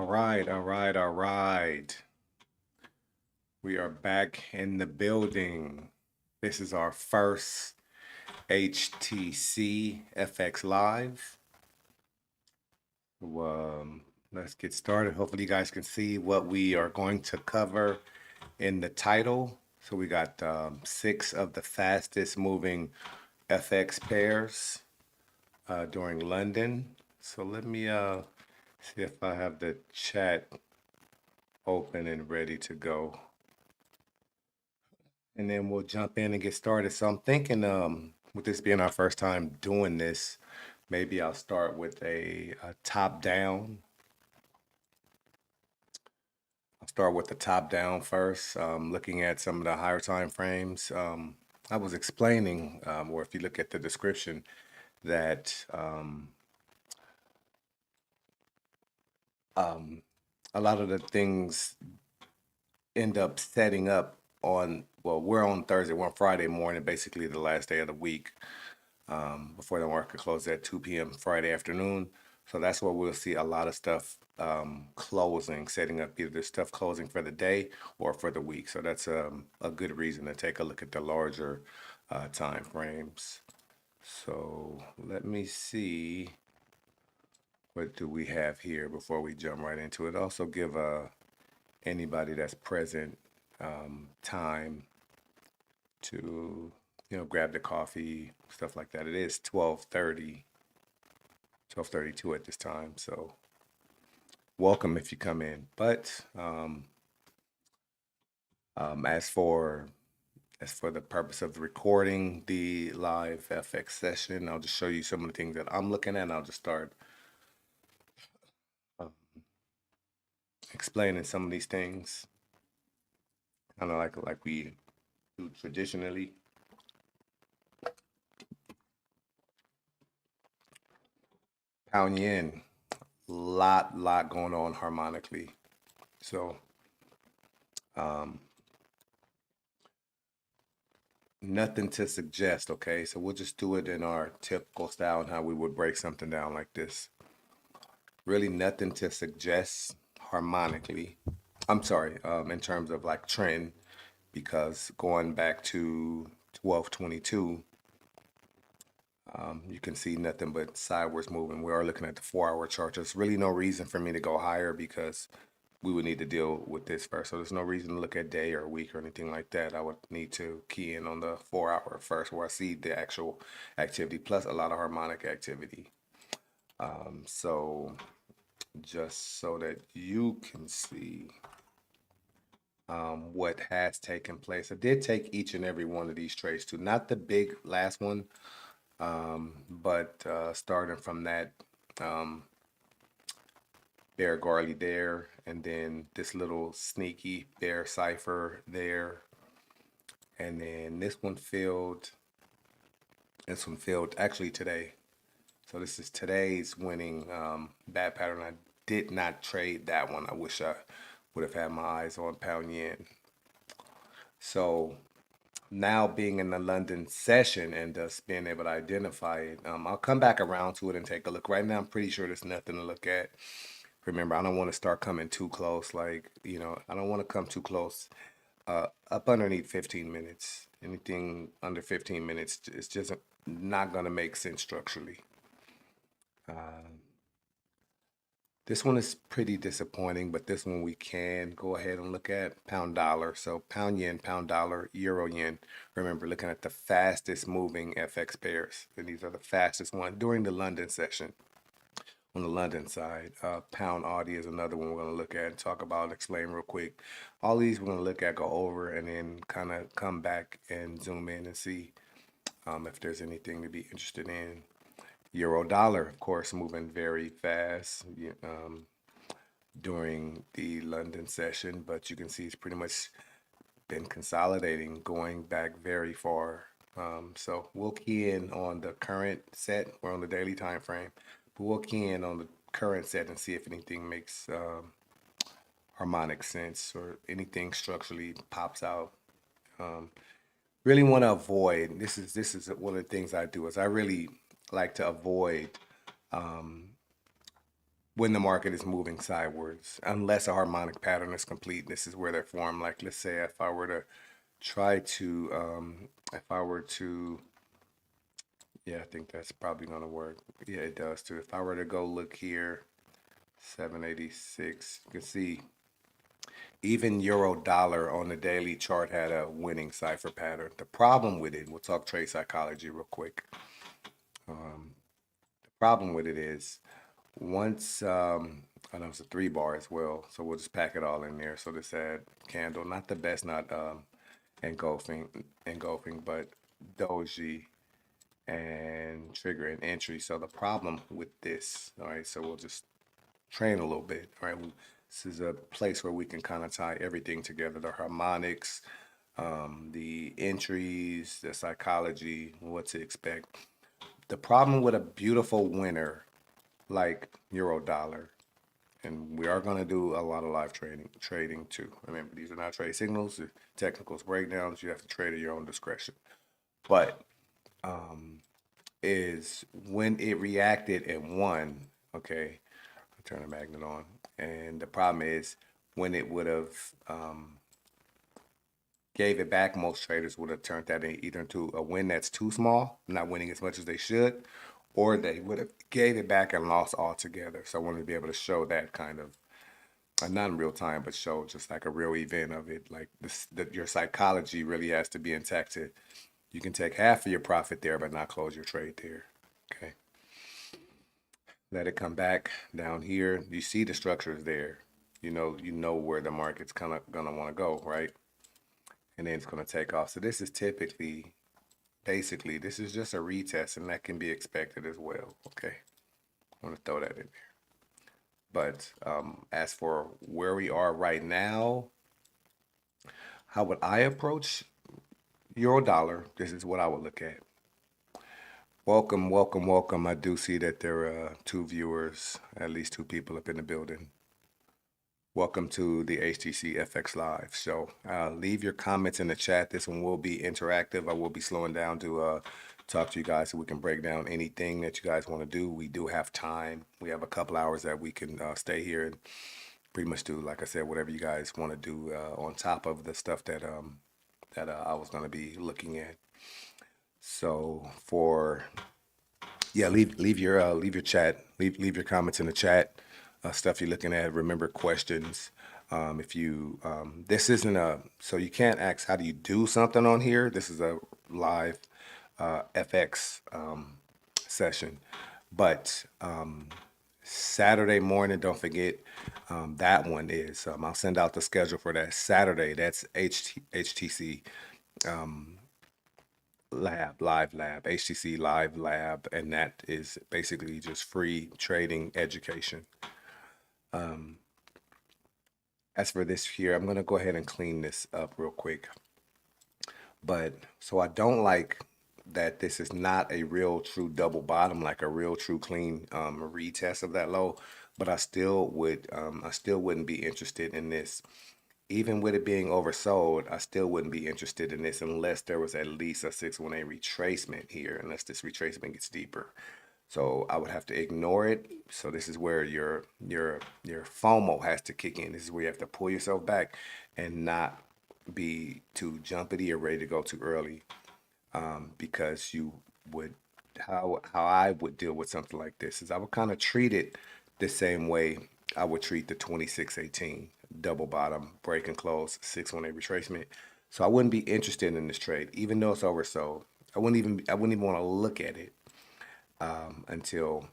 All right. We are back in the building. This is our first HTC FX Live. So, let's get started. Hopefully, you guys can see what we are going to cover in the title. So, we got 6 of the fastest moving FX pairs during London. So, let me see if I have the chat open and ready to go. And then we'll jump in and get started. So I'm thinking, with this being our first time doing this, maybe I'll start with a top down. I'll start with the top down first, looking at some of the higher time frames. I was explaining, or if you look at the description, that a lot of the things end up setting up on, well, we're on Thursday, we're on Friday morning, basically the last day of the week. Before the market closes at 2 p.m. Friday afternoon. So that's where we'll see a lot of stuff closing, setting up either stuff closing for the day or for the week. So that's a good reason to take a look at the larger time frames. So let me see, what do we have here before we jump right into it. Also give anybody that's present time to grab the coffee, stuff like that. It is 12:30, 12:32 at this time. So welcome if you come in. But as for the purpose of recording the live FX session, I'll just show you some of the things that I'm looking at. And I'll just start explaining some of these things, kind of like we do traditionally. Pound yen, lot going on harmonically. So nothing to suggest, okay? So we'll just do it in our typical style and how we would break something down like this. Really nothing to suggest harmonically. I'm sorry, in terms of like trend, because going back to 1222, you can see nothing but sideways moving. We are looking at the 4-hour chart. There's really no reason for me to go higher because we would need to deal with this first. So there's no reason to look at day or week or anything like that. I would need to key in on the 4-hour first, where I see the actual activity plus a lot of harmonic activity. So just so that you can see what has taken place. I did take each and every one of these trades too, not the big last one, but starting from that bear Garley there, and then this little sneaky bear cipher there, and then this one filled actually today. So this is today's winning bad pattern. I did not trade that one. I wish I would have had my eyes on pound yen. So now being in the London session and thus being able to identify it, I'll come back around to it and take a look. Right now, I'm pretty sure there's nothing to look at. Remember, I don't want to start coming too close. Like, I don't want to come too close up underneath 15 minutes. Anything under 15 minutes is just not going to make sense structurally. This one is pretty disappointing, but this one we can go ahead and look at. Pound dollar. So pound yen, pound dollar, euro yen. Remember, looking at the fastest moving FX pairs. And these are the fastest one during the London session. On the London side, pound Audi is another one we're going to look at and talk about and explain real quick. All these we're going to look at, go over, and then kind of come back and zoom in and see if there's anything to be interested in. Euro dollar, of course, moving very fast during the London session, but you can see it's pretty much been consolidating, going back very far. So we'll key in on the current set. We're on the daily time frame, but we'll key in on the current set and see if anything makes harmonic sense or anything structurally pops out. Really want to avoid, this is one of the things I do, is I really like to avoid when the market is moving sideways, unless a harmonic pattern is complete. This is where they're formed. Like, let's say if I were to try to, if I were to, yeah, I think that's probably going to work. Yeah, it does too. If I were to go look here, 786, you can see even euro dollar on the daily chart had a winning cipher pattern. The problem with it, we'll talk trade psychology real quick. The problem with it is once, I know it's a 3 bar as well, so we'll just pack it all in there. So this had candle, not the best, not engulfing, but doji and trigger and entry. So the problem with this, all right, so we'll just train a little bit, all right? This is a place where we can kind of tie everything together, the harmonics, the entries, the psychology, what to expect. The problem with a beautiful winner like euro dollar, and we are going to do a lot of live trading too. Remember, these are not trade signals, they're technicals, breakdowns. You have to trade at your own discretion. But is when it reacted and won, okay, I turn the magnet on. And the problem is when it would have gave it back, most traders would have turned that either into a win that's too small, not winning as much as they should, or they would have gave it back and lost altogether. So I wanted to be able to show that kind of, not in real time, but show just like a real event of it. Like this, that your psychology really has to be intact. You can take half of your profit there, but not close your trade there. Okay. Let it come back down here. You see the structure is there. You know where the market's kind of gonna want to go, right? And then it's gonna take off. So this is typically, basically, this is just a retest, and that can be expected as well. Okay, I'm gonna throw that in there. But as for where we are right now, how would I approach euro dollar? This is what I would look at. Welcome, welcome, welcome. I do see that there are 2 viewers, at least 2 people up in the building. Welcome to the HTC FX Live show. Leave your comments in the chat. This one will be interactive. I will be slowing down to talk to you guys so we can break down anything that you guys want to do. We do have time. We have a couple hours that we can stay here and pretty much do, like I said, whatever you guys want to do on top of the stuff that I was going to be looking at. So for leave your chat, leave your comments in the chat. Stuff you're looking at. Remember questions. If you this isn't so you can't ask how do you do something on here. This is a live FX session, but Saturday morning, don't forget that one is. I'll send out the schedule for that Saturday. That's HTC live lab, HTC live lab, and that is basically just free trading education. As for this here, I'm gonna go ahead and clean this up real quick. But so I don't like that this is not a real true double bottom, like a real true clean retest of that low. But I still wouldn't be interested in this. Even with it being oversold, I still wouldn't be interested in this unless there was at least a 618 retracement here, unless this retracement gets deeper. So I would have to ignore it. So this is where your FOMO has to kick in. This is where you have to pull yourself back and not be too jumpity or ready to go too early, because you would how I would deal with something like this is I would kind of treat it the same way I would treat the 2618 double bottom break and close 618 retracement. So I wouldn't be interested in this trade, even though it's oversold. I wouldn't even want to look at it until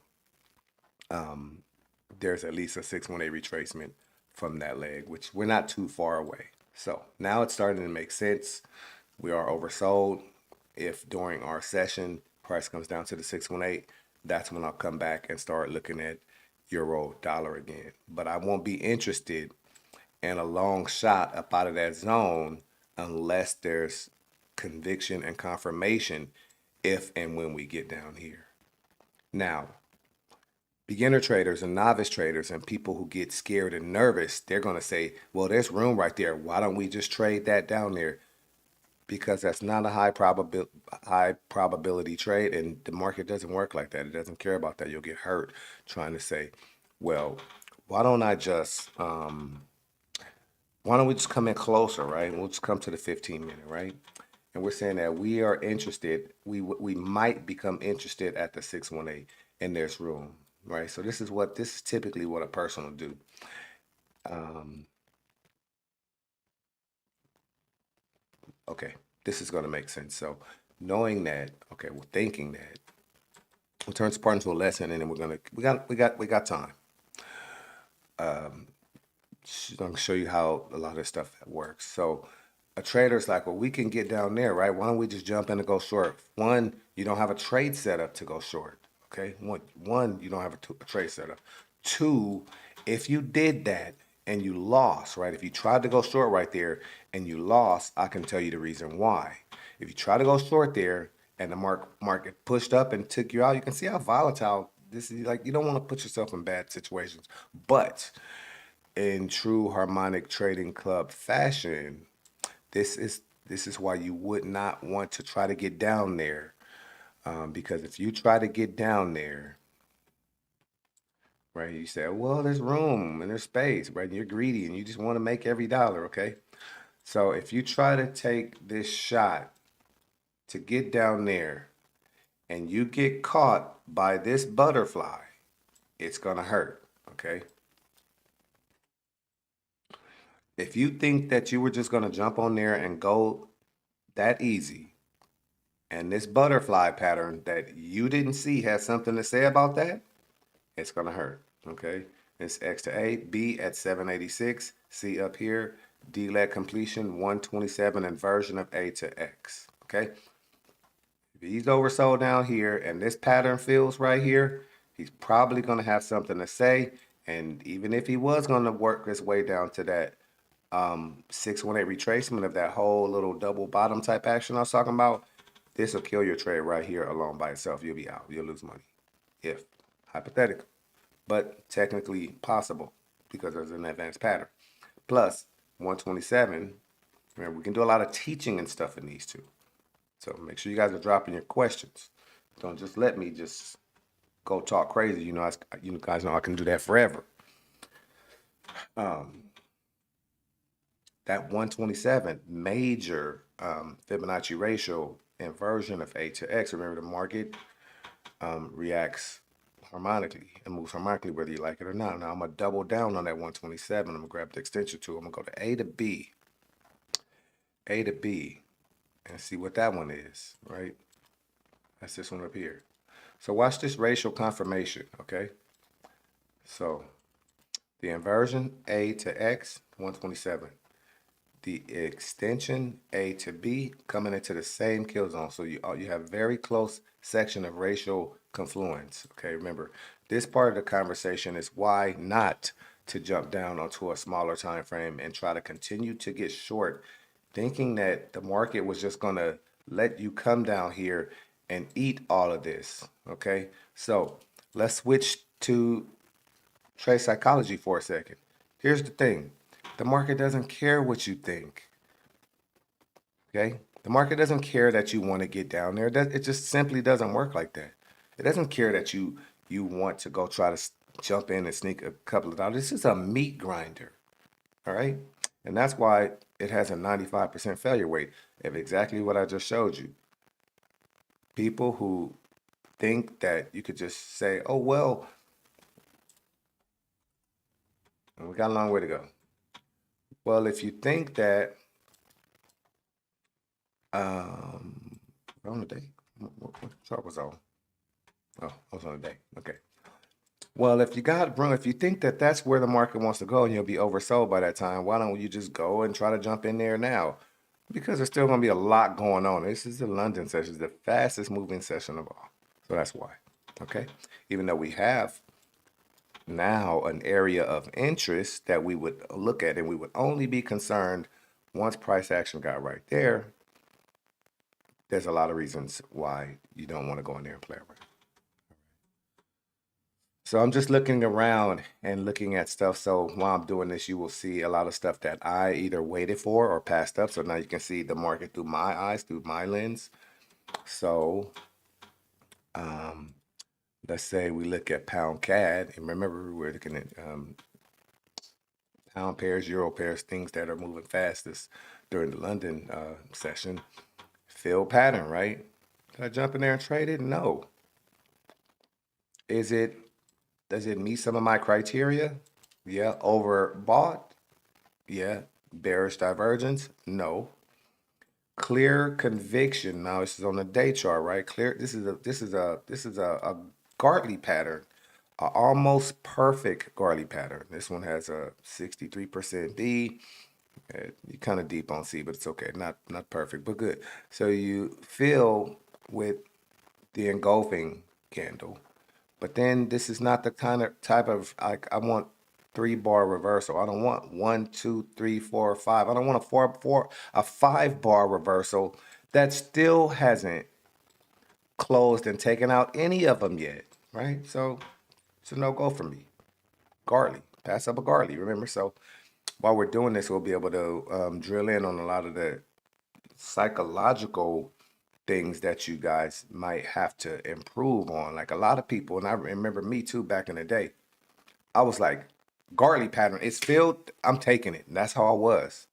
there's at least a 618 retracement from that leg, which we're not too far away. So now it's starting to make sense. We are oversold. If during our session price comes down to the 618, that's when I'll come back and start looking at euro dollar again. But I won't be interested in a long shot up out of that zone unless there's conviction and confirmation if and when we get down here. Now, beginner traders and novice traders and people who get scared and nervous, they're going to say, well, there's room right there. Why don't we just trade that down there? Because that's not a high probability trade, and the market doesn't work like that. It doesn't care about that. You'll get hurt trying to say, Well, why don't I just, why don't we just come in closer, right? We'll just come to the 15-minute, right? And we're saying that we are interested, we might become interested at the 618, and there's room, right? So this is typically what a person will do. Okay, this is going to make sense. So knowing that, okay, well, thinking that, we'll turn this part into a lesson, and then we got time. I'm gonna show you how a lot of this stuff works. So a trader's like, well, we can get down there, right? Why don't we just jump in and go short? One, you don't have a trade setup to go short. Okay, one, you don't have a trade setup. Two, if you did that and you lost, right? If you tried to go short right there and you lost, I can tell you the reason why. If you try to go short there and the market pushed up and took you out, you can see how volatile this is. Like, you don't want to put yourself in bad situations, but in true Harmonic Trading Club fashion, this is why you would not want to try to get down there, because if you try to get down there, right, you say, well, there's room and there's space, right? And you're greedy and you just want to make every dollar, okay? So if you try to take this shot to get down there and you get caught by this butterfly, it's gonna hurt, okay? If you think that you were just gonna jump on there and go that easy, and this butterfly pattern that you didn't see has something to say about that, it's gonna hurt, okay? It's X to A, B at 786, C up here, D leg completion 127, inversion of A to X, okay? If he's oversold down here and this pattern fills right here, he's probably gonna have something to say, and even if he was gonna work his way down to that 618 retracement of that whole little double bottom type action I was talking about, this will kill your trade right here alone by itself. You'll be out. You'll lose money. If hypothetical, but technically possible because there's an advanced pattern. Plus 127. Remember, we can do a lot of teaching and stuff in these two. So make sure you guys are dropping your questions. Don't just let me just go talk crazy. You know, you guys know I can do that forever. That 127 major Fibonacci ratio inversion of A to X. Remember, the market reacts harmonically and moves harmonically whether you like it or not. Now I'm gonna double down on that 127. I'm gonna grab the extension tool. I'm gonna go to A to B, and see what that one is, right? That's this one up here. So watch this ratio confirmation, okay? So the inversion A to X, 127. The extension A to B coming into the same kill zone. So you have very close section of ratio confluence. Okay, remember, this part of the conversation is why not to jump down onto a smaller time frame and try to continue to get short, thinking that the market was just going to let you come down here and eat all of this. Okay, so let's switch to trade psychology for a second. Here's the thing. The market doesn't care what you think. Okay? The market doesn't care that you want to get down there. It just simply doesn't work like that. It doesn't care that you want to go try to jump in and sneak a couple of dollars. This is a meat grinder. All right? And that's why it has a 95% failure rate of exactly what I just showed you. People who think that you could just say, oh, well, we got a long way to go. Well, if you think that, on the day, what chart was on? Oh, I was on the day. Okay. Well, if you think that that's where the market wants to go and you'll be oversold by that time, why don't you just go and try to jump in there now? Because there's still going to be a lot going on. This is the London session, it's the fastest moving session of all. So that's why. Okay. Even though we have now an area of interest that we would look at, and we would only be concerned once price action got right there. There's a lot of reasons why you don't want to go in there and play around. So I'm just looking around and looking at stuff. So while I'm doing this, you will see a lot of stuff that I either waited for or passed up. So now you can see the market through my eyes, through my lens. So let's say we look at pound CAD, and remember we're looking at pound pairs, euro pairs, things that are moving fastest during the London session. Fill pattern, right? Did I jump in there and trade it? No. Does it meet some of my criteria? Yeah. Overbought? Yeah. Bearish divergence? No. Clear conviction. Now this is on the day chart, right? Clear. This is a Gartley pattern, a almost perfect Gartley pattern. This one has a 63% B. You're kind of deep on C, but it's okay. Not perfect, but good. So you fill with the engulfing candle, but then this is not the kind of type of, like, I want 3-bar reversal. I don't want 1, 2, 3, 4, 5. I don't want a 5-bar reversal that still hasn't closed and taken out any of them yet, right? So it's a no-go for me. Gartley, pass up a Gartley, remember? So while we're doing this, we'll be able to drill in on a lot of the psychological things that you guys might have to improve on. Like a lot of people, and I remember me too back in the day, I was like, Gartley pattern, it's filled, I'm taking it. And that's how I was.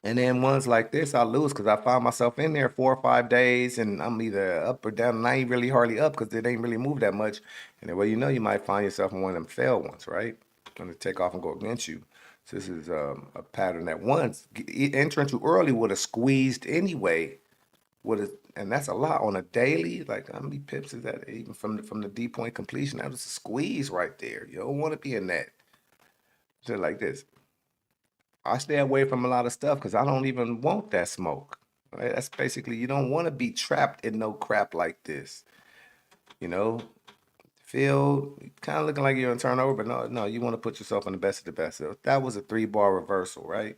And then ones like this, I lose because I found myself in there 4 or 5 days and I'm either up or down, and I ain't really hardly up because it ain't really moved that much. And then, well, you know, you might find yourself in one of them failed ones, right? Going to take off and go against you. So this is a pattern that once entering too early would have squeezed anyway. And that's a lot on a daily. Like how many pips is that? Even from the D point completion, that was a squeeze right there. You don't want to be in that. Just like this. I stay away from a lot of stuff because I don't even want that smoke. Right? That's basically, you don't want to be trapped in no crap like this. You know, feel kind of looking like you're in turnover, but no, you want to put yourself in the best of the best. So that was a 3-bar reversal, right?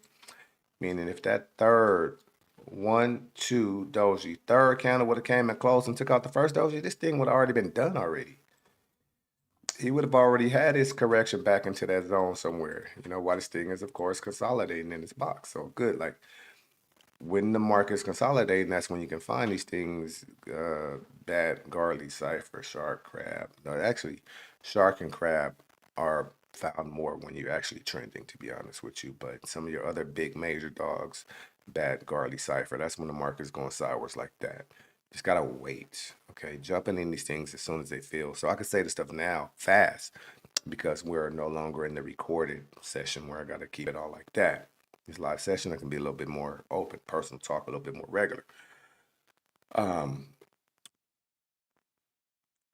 Meaning if that third 1, 2 doji, third candle would have came and closed and took out the first doji, this thing would have already been done already. He would have already had his correction back into that zone somewhere. You know, why this thing is, of course, consolidating in its box. So good. Like when the market's consolidating, that's when you can find these things. Bad Gartley cipher, shark, crab. No, actually, shark and crab are found more when you're actually trending, to be honest with you. But some of your other big major dogs, bad Gartley cipher, that's when the market's going sideways like that. Just gotta wait. Okay, jumping in these things as soon as they feel. So I can say this stuff now fast because we're no longer in the recorded session where I gotta keep it all like that. This live session, I can be a little bit more open, personal talk, a little bit more regular. A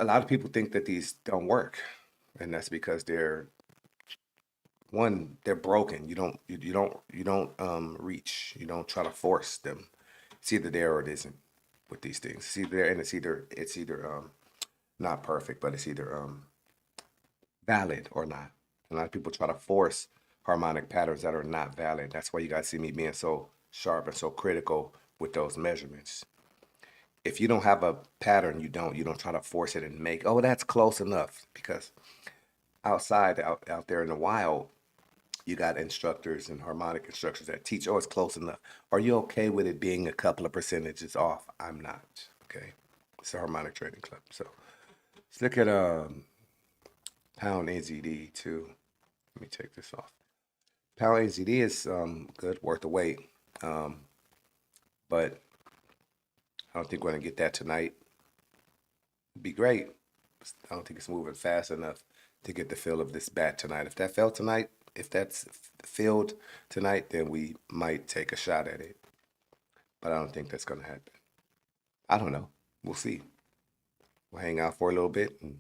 lot of people think that these don't work, and that's because they're broken. You don't reach. You don't try to force them. It's either there or it isn't with these things. It's either there and it's either not perfect, but it's either valid or not. A lot of people try to force harmonic patterns that are not valid. That's why you guys see me being so sharp and so critical with those measurements. If you don't have a pattern, you don't try to force it and make, oh, that's close enough, because out there in the wild, you got instructors and harmonic instructors that teach, oh, it's close enough. Are you okay with it being a couple of percentages off? I'm not. Okay. It's a harmonic trading club. So let's look at pound NZD too. Let me take this off. Pound NZD is good, worth the wait. But I don't think we're gonna get that tonight. It'd be great. I don't think it's moving fast enough to get the feel of this bat tonight. If that fell tonight, if that's filled tonight, then we might take a shot at it. But I don't think that's gonna happen. I don't know. We'll see. We'll hang out for a little bit, and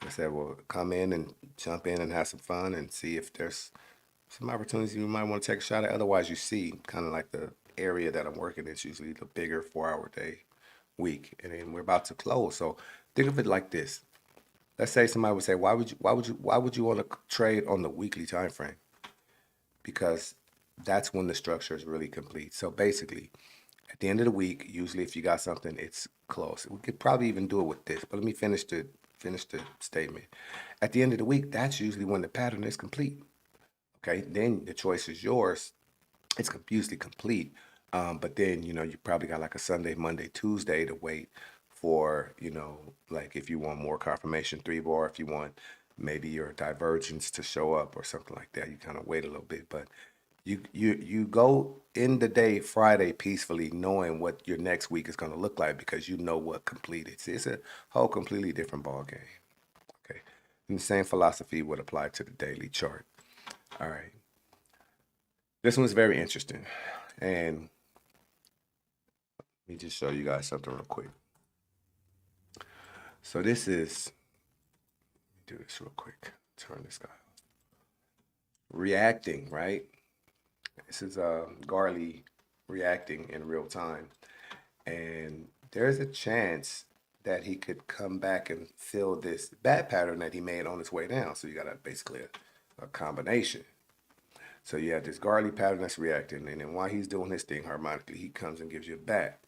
like I said, we'll come in and jump in and have some fun and see if there's some opportunities you might want to take a shot at. Otherwise, you see kind of like the area that I'm working. It's usually the bigger 4-hour day week, and then we're about to close. So think of it like this. Let's say somebody would say, why would you want to trade on the weekly time frame? Because that's when the structure is really complete. So basically, at the end of the week, usually if you got something, it's close. We could probably even do it with this, but let me finish the statement. At the end of the week, that's usually when the pattern is complete. Okay, then the choice is yours. It's usually complete. But then, you probably got like a Sunday, Monday, Tuesday to wait for, you know, like if you want more confirmation 3-bar, if you want maybe your divergence to show up or something like that, you kind of wait a little bit. But you go in the day Friday peacefully, knowing what your next week is going to look like because you know what completed. See, it's a whole completely different ball game. Okay, and the same philosophy would apply to the daily chart. All right, this one's very interesting, and let me just show you guys something real quick. So this is, let me do this real quick. Turn this guy off. Reacting, right? This is Garley reacting in real time. And there's a chance that he could come back and fill this bad pattern that he made on his way down. So you got basically a combination. So you have this Garley pattern that's reacting, and then while he's doing his thing harmonically, he comes and gives you a bat.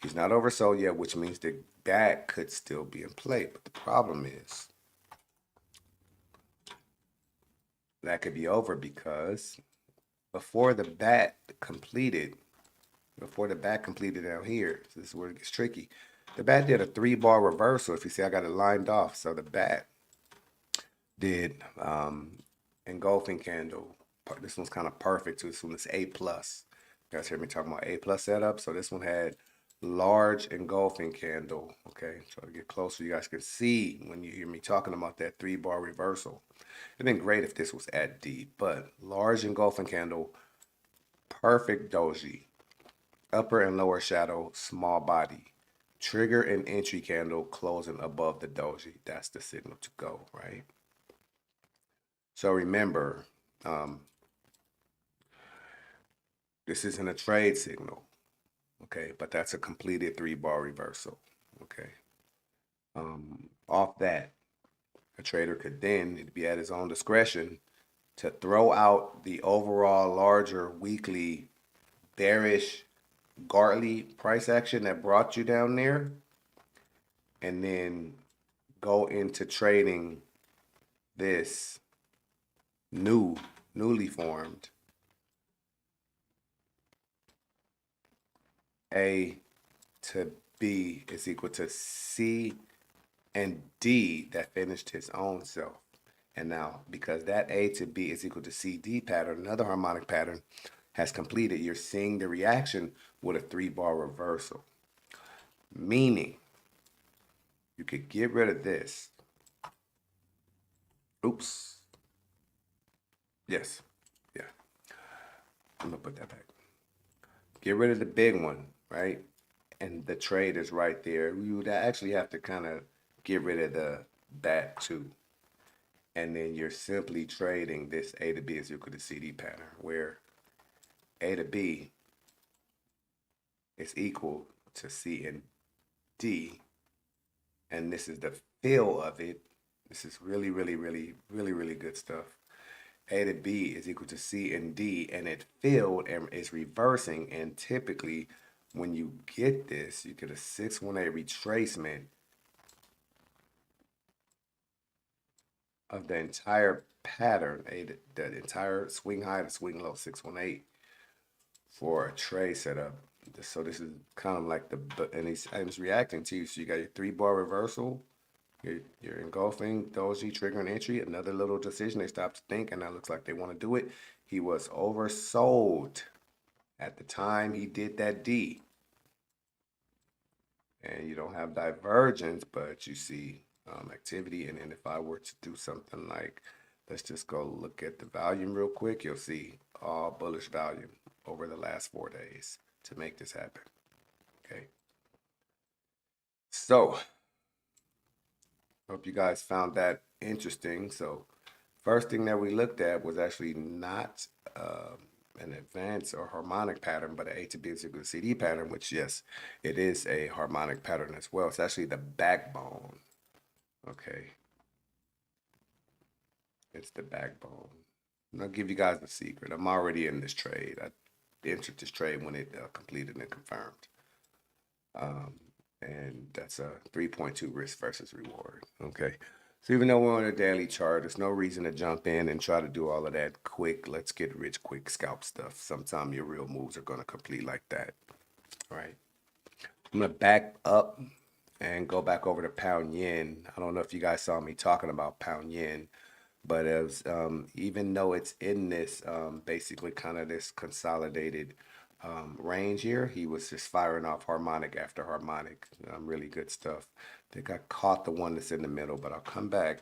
He's not oversold yet, which means the bat could still be in play. But the problem is that could be over because before the bat completed down here, so this is where it gets tricky. The bat did a 3-bar reversal. If you see, I got it lined off. So the bat did engulfing candle. This one's kind of perfect. So this one is A+. You guys hear me talking about A+ setup. So this one had large engulfing candle. Okay, so to get closer, you guys can see when you hear me talking about that 3-bar reversal. It'd been great if this was at D, but large engulfing candle, perfect doji. Upper and lower shadow, small body. Trigger and entry candle closing above the doji. That's the signal to go, right? So remember, this isn't a trade signal, okay? But that's a completed 3-bar reversal, okay? Off that, a trader could then, it'd be at his own discretion, to throw out the overall larger weekly bearish Gartley price action that brought you down there, and then go into trading this newly formed A to B is equal to C and D that finished his own self. And now, because that A to B is equal to CD pattern, another harmonic pattern has completed, you're seeing the reaction with a 3-bar reversal. Meaning, you could get rid of this. Oops. Yes. Yeah. I'm going to put that back. Get rid of the big one, right? And the trade is right there. You would actually have to kind of get rid of that too. And then you're simply trading this A to B is equal to CD pattern, where A to B is equal to C and D. And this is the fill of it. This is really, really, really, really, really good stuff. A to B is equal to C and D, and it filled and is reversing. And typically, when you get this, you get a 618 retracement of the entire pattern, the entire swing high to swing low, 618 for a trade setup. So this is kind of like and he's reacting to you. So you got your 3-bar reversal. You're engulfing, doji, triggering entry. Another little decision. They stopped to think, and that looks like they want to do it. He was oversold at the time he did that D. And you don't have divergence, but you see activity. And then if I were to do something like, let's just go look at the volume real quick, you'll see all bullish volume over the last 4 days to make this happen. Okay. So, hope you guys found that interesting. So, first thing that we looked at was actually not an advanced or harmonic pattern, but an A to B is equal to CD pattern, which, yes, it is a harmonic pattern as well. It's actually the backbone. Okay. It's the backbone. And I'll give you guys the secret. I'm already in this trade. I entered this trade when it completed and confirmed. And that's a 3.2 risk versus reward. Okay. So even though we're on a daily chart, there's no reason to jump in and try to do all of that quick, let's get rich quick scalp stuff. Sometimes your real moves are going to complete like that. All right. I'm going to back up and go back over to pound yen. I don't know if you guys saw me talking about pound yen, but it was, even though it's in this basically kind of this consolidated range here, he was just firing off harmonic after harmonic. Really good stuff. I think I caught the one that's in the middle, but I'll come back.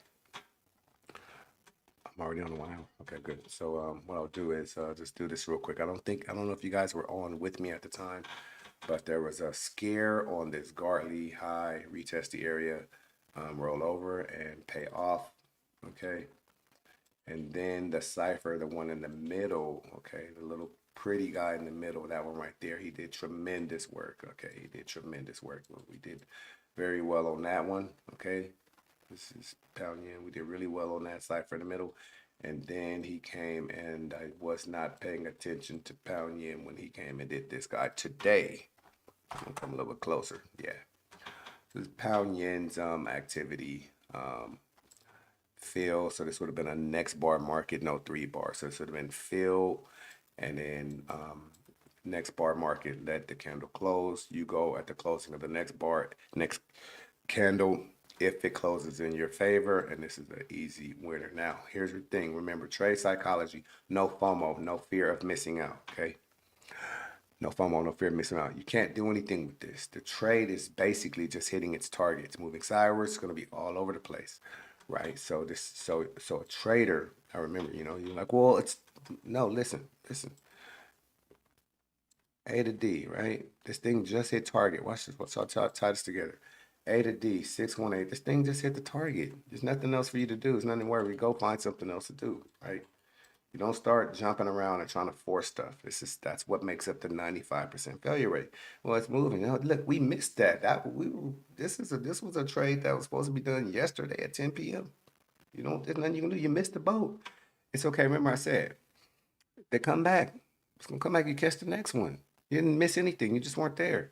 I'm already on the 1 hour. Okay, good. So what I'll do is just do this real quick. I don't know if you guys were on with me at the time, but there was a scare on this Gartley high, retest the area, roll over and pay off. Okay. And then the cipher, the one in the middle, okay, the little pretty guy in the middle, that one right there, he did tremendous work. Okay, he did tremendous work. We did very well on that one. Okay, this is pound yen. We did really well on that cipher in the middle. And then he came, and I was not paying attention to pound yen when he came and did this guy today. I'm gonna come a little bit closer. Yeah, this is pound yen's activity. Fill. So this would have been a next bar market, no 3 bar. So this would have been fill, and then next bar market, let the candle close. You go at the closing of the next bar, next candle, if it closes in your favor, and this is an easy winner. Now, here's the thing. Remember, trade psychology, no FOMO, no fear of missing out, okay? No FOMO, no fear of missing out. You can't do anything with this. The trade is basically just hitting its targets. Moving sideways, it's going to be all over the place, right? So a trader, I remember, you're like, well, no, listen. A to D, right? This thing just hit target. Watch this. Let's all tie this together. A to D, 618. This thing just hit the target. There's nothing else for you to do. There's nothing where we go find something else to do, right? You don't start jumping around and trying to force stuff. That's what makes up the 95% failure rate. Well, it's moving. Look, we missed that. This was a trade that was supposed to be done yesterday at 10 p.m. There's nothing you can do. You missed the boat. It's okay. Remember I said, they come back. It's gonna come back. You catch the next one. You didn't miss anything. You just weren't there.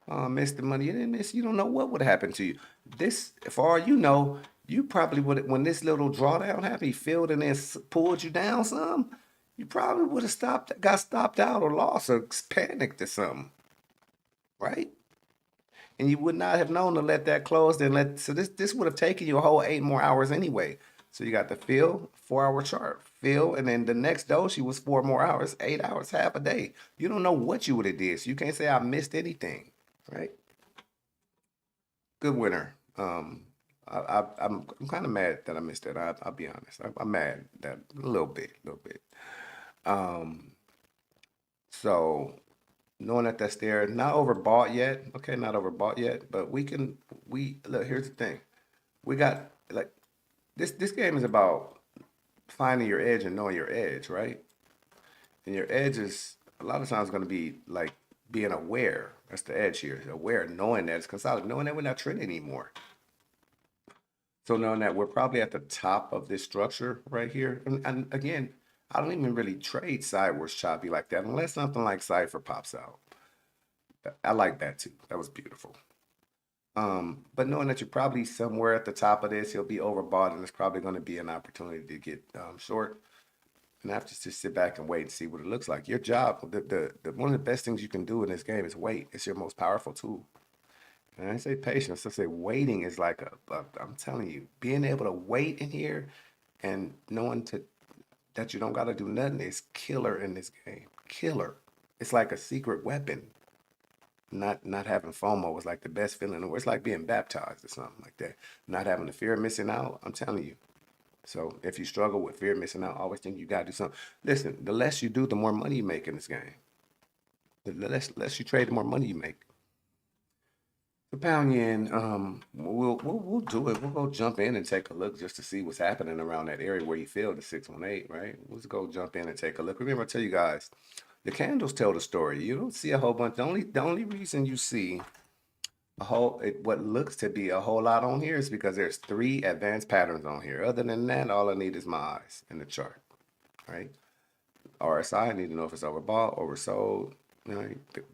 Missed the money. You didn't miss. You don't know what would happen to you. This, for all you know, you probably would, when this little drawdown happened, he filled and then pulled you down some. You probably would have got stopped out or lost or panicked or something, right? And you would not have known to let that close. So this would have taken you a whole 8 more hours anyway. So you got the fill, 4-hour chart, fill, and then the next doji was 4 more hours, 8 hours, half a day. You don't know what you would have did. So you can't say I missed anything, right? Good winner. I'm kind of mad that I missed that. I'll be honest. I'm mad that a little bit. Um, so knowing that that's there, not overbought yet. Okay, not overbought yet, but we look. Here's the thing. We got like this game is about finding your edge and knowing your edge, right? And your edge is a lot of times going to be like being aware. That's the edge here. Aware, knowing that it's consolidated, knowing that we're not trending anymore. So knowing that we're probably at the top of this structure right here. And again, I don't even really trade sideways choppy like that unless something like Cypher pops out. I like that too. That was beautiful. But knowing that you're probably somewhere at the top of this, he'll be overbought and it's probably going to be an opportunity to get short. And I have to just sit back and wait and see what it looks like. Your job, one of the best things you can do in this game is wait. It's your most powerful tool. And I say patience. I say waiting is like I'm telling you, being able to wait in here and knowing that you don't got to do nothing is killer in this game. Killer. It's like a secret weapon. Not having FOMO is like the best feeling in the world. It's like being baptized or something like that. Not having the fear of missing out. I'm telling you. So if you struggle with fear of missing out, always think you got to do something. Listen, the less you do, the more money you make in this game. The less you trade, the more money you make. The pound yen, we'll do it. We'll go jump in and take a look just to see what's happening around that area where you feel the 618, right? Let's go jump in and take a look. Remember, I tell you guys, the candles tell the story. You don't see a whole bunch. The only reason you see what looks to be a whole lot on here is because there's 3 advanced patterns on here. Other than that, all I need is my eyes in the chart, right? RSI, I need to know if it's overbought, oversold,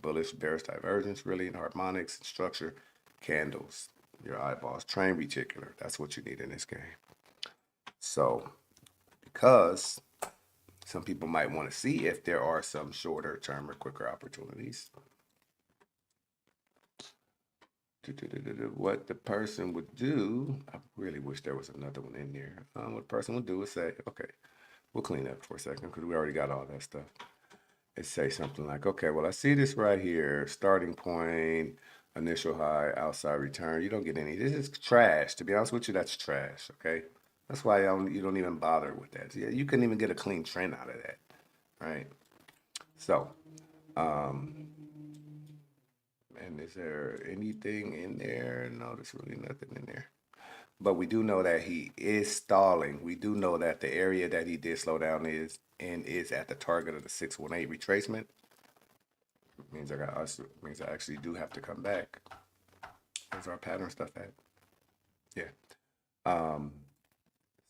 bullish, bearish divergence, really, and harmonics, structure, candles, your eyeballs, trend reticular. That's what you need in this game. So, because some people might want to see if there are some shorter term or quicker opportunities, what the person would do, I really wish there was another one in there. What the person would do is say, okay, we'll clean up for a second because we already got all that stuff. It say something like, okay, well, I see this right here, starting point, initial high, outside return. You don't get any. This is trash. To be honest with you, that's trash, okay? That's why you don't even bother with that. Yeah, you couldn't even get a clean trend out of that, right? So, and is there anything in there? No, there's really nothing in there. But we do know that he is stalling. We do know that the area that he did slow down is at the target of the 618 retracement. Means means I actually do have to come back. Where's our pattern stuff at? Yeah.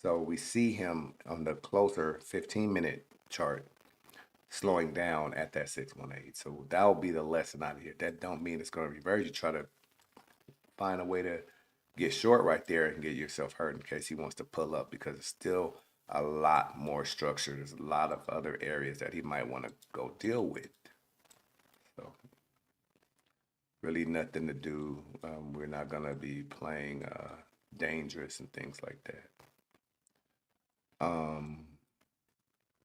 So we see him on the closer 15-minute chart slowing down at that 618. So that will be the lesson out of here. That don't mean it's going to reverse. You try to find a way to get short right there and get yourself hurt in case he wants to pull up, because it's still a lot more structure. There's a lot of other areas that he might want to go deal with. So really nothing to do. We're not going to be playing dangerous and things like that.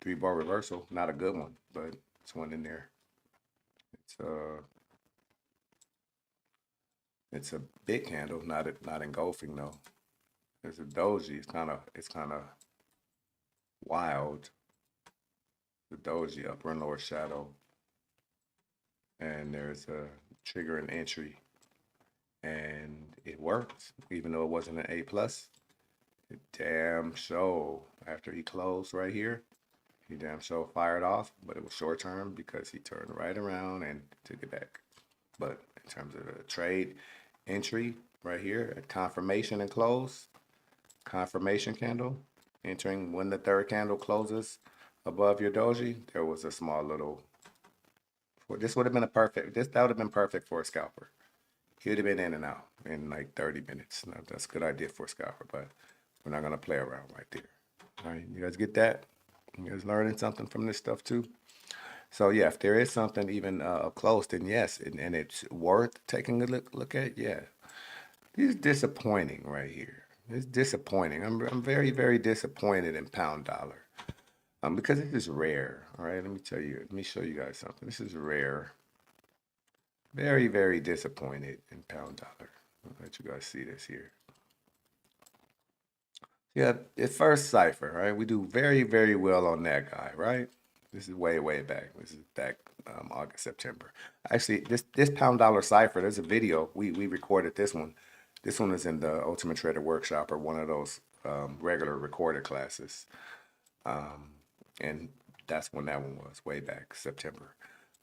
3-bar reversal, not a good one, but it's one in there. It's a big candle, not engulfing though. There's a doji. It's kind of wild. The doji, upper and lower shadow, and there's a trigger and entry, and it worked even though it wasn't an A plus. It damn show after he closed right here, he damn show fired off, but it was short term because he turned right around and took it back. But in terms of the trade entry right here at confirmation and close, confirmation candle, entering when the third candle closes above your doji, there was a small little, this would have been that would have been perfect for a scalper. He would have been in and out in like 30 minutes. Now, that's a good idea for a scalper, but we're not going to play around right there. All right, you guys get that? You guys learning something from this stuff too? So yeah, if there is something even close, then yes, and it's worth taking a look at, yeah. This is disappointing right here. It's disappointing. I'm very, very disappointed in pound dollar. Because this is rare. All right, let me show you guys something. This is rare. Very, very disappointed in pound dollar. I'll let you guys see this here. Yeah, at first cipher, right? We do very, very well on that guy, right? This is way, way back. This is back August, September. Actually, this pound dollar cipher, there's a video. We recorded this one. This one is in the Ultimate Trader Workshop, or one of those regular recorded classes. And that's when that one was, way back, September.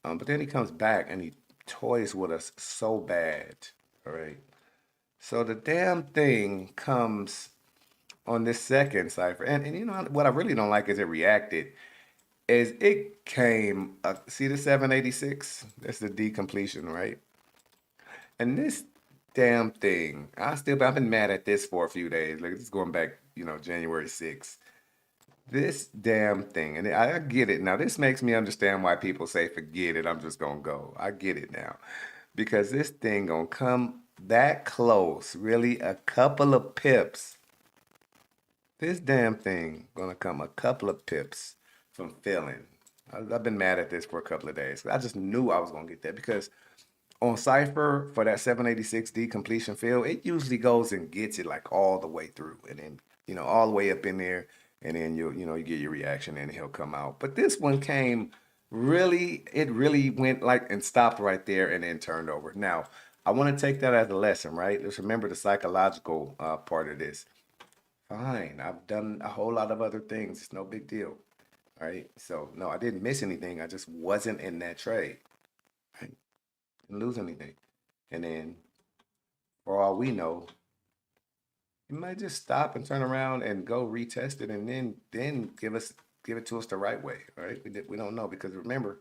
But then he comes back and he toys with us so bad, all right? So the damn thing comes on this second cipher. And you know what I really don't like is it reacted. Is it came, see the 786? That's the decompletion, right? And this damn thing, I've been mad at this for a few days. Like, this is going back, January 6th. This damn thing, and I get it now. This makes me understand why people say, forget it, I'm just gonna go. I get it now. Because this thing gonna come that close, really a couple of pips. This damn thing gonna come a couple of pips from filling. I've been mad at this for a couple of days. I just knew I was gonna get that because on Cypher for that 786D completion fill, it usually goes and gets it like all the way through, and then all the way up in there, and then you get your reaction and he'll come out. But this one came it really went like and stopped right there and then turned over. Now I want to take that as a lesson, right? Let's remember the psychological part of this. Fine, I've done a whole lot of other things. It's no big deal, right? So no, I didn't miss anything. I just wasn't in that trade. Right? Didn't lose anything. And then, for all we know, you might just stop and turn around and go retest it, and then give it to us the right way, right? We don't know, because remember,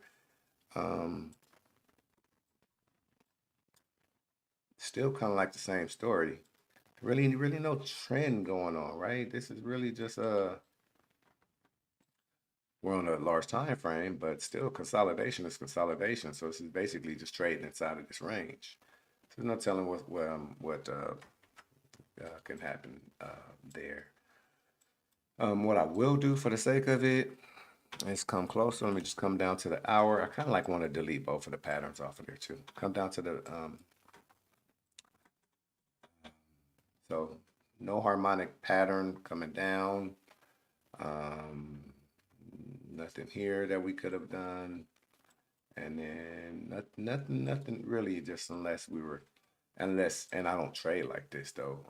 still kind of like the same story. Really no trend going on, right? This is really just we're on a large time frame, but still consolidation is consolidation. So this is basically just trading inside of this range. There's no telling what can happen there. What I will do for the sake of it is come closer. Let me just come down to the hour. I kind of like want to delete both of the patterns off of there too. Come down to the so no harmonic pattern coming down. Nothing here that we could have done. And then nothing really, just unless we were, unless, and I don't trade like this though.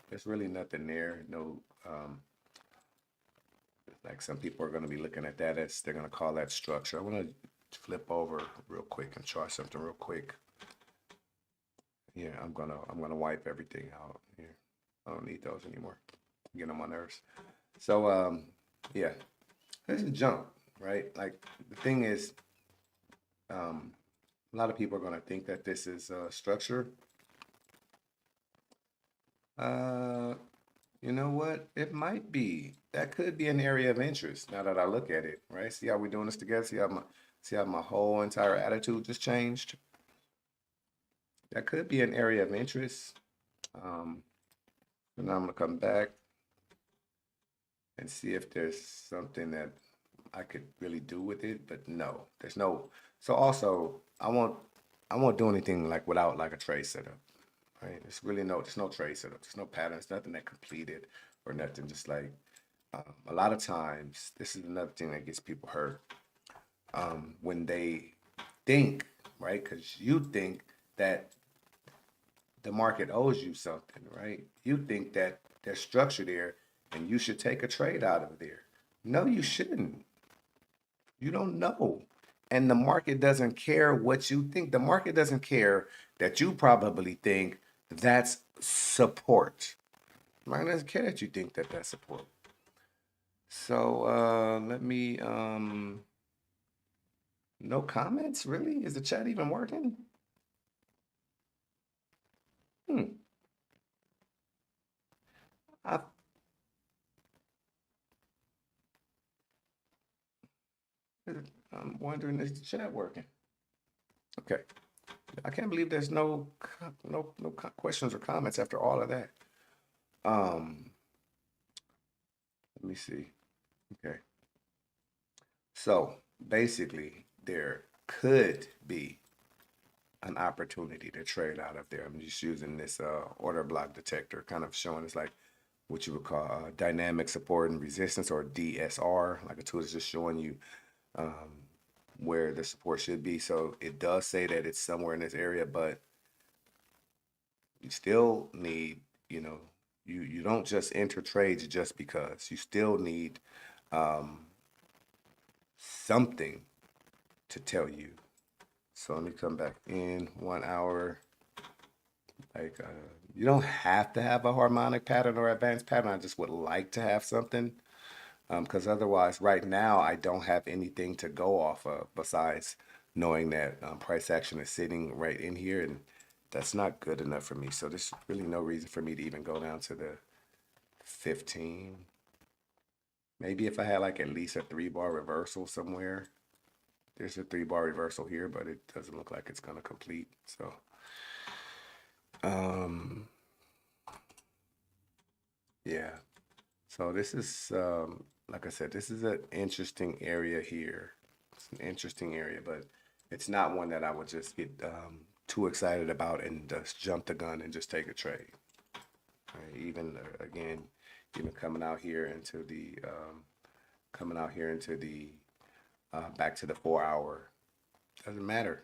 There's really nothing there. No, like some people are going to be looking at that as they're going to call that structure. I want to flip over real quick and try something real quick. Yeah, I'm gonna wipe everything out here. I don't need those anymore. Get on my nerves. So yeah, this is junk, right? Like the thing is, a lot of people are gonna think that this is structure. You know what? It might be. That could be an area of interest now that I look at it, right? See how we're doing this together? See how my whole entire attitude just changed? That could be an area of interest. And now I'm gonna come back and see if there's something that I could really do with it, but no, there's no. So also, I won't do anything like without like a trade setup, right? There's no trade setup, there's no patterns, nothing that completed or nothing. Just like a lot of times, this is another thing that gets people hurt when they think, right? Because you think that the market owes you something, right? You think that there's structure there and you should take a trade out of there. No, you shouldn't. You don't know. And the market doesn't care what you think. The market doesn't care that you probably think that's support. The market doesn't care that you think that that's support. So let me, no comments, really? Is the chat even working? I, I'm wondering, is the chat working? Okay. I can't believe there's no questions or comments after all of that. Let me see. Okay. So basically, there could be an opportunity to trade out of there. I'm just using this order block detector, kind of showing it's like what you would call dynamic support and resistance, or DSR. Like a tool is just showing you where the support should be. So it does say that it's somewhere in this area, but you still need, you don't just enter trades just because. You still need something to tell you. So let me come back in 1 hour. Like you don't have to have a harmonic pattern or advanced pattern. I just would like to have something, because otherwise, right now, I don't have anything to go off of besides knowing that price action is sitting right in here, and that's not good enough for me. So there's really no reason for me to even go down to the 15. Maybe if I had like at least a 3-bar reversal somewhere. There's a 3-bar reversal here, but it doesn't look like it's gonna complete. So yeah. So this is like I said, this is an interesting area here. It's an interesting area, but it's not one that I would just get too excited about and just jump the gun and just take a trade. Right? Even again, even coming out here into the back to the 4-hour, doesn't matter.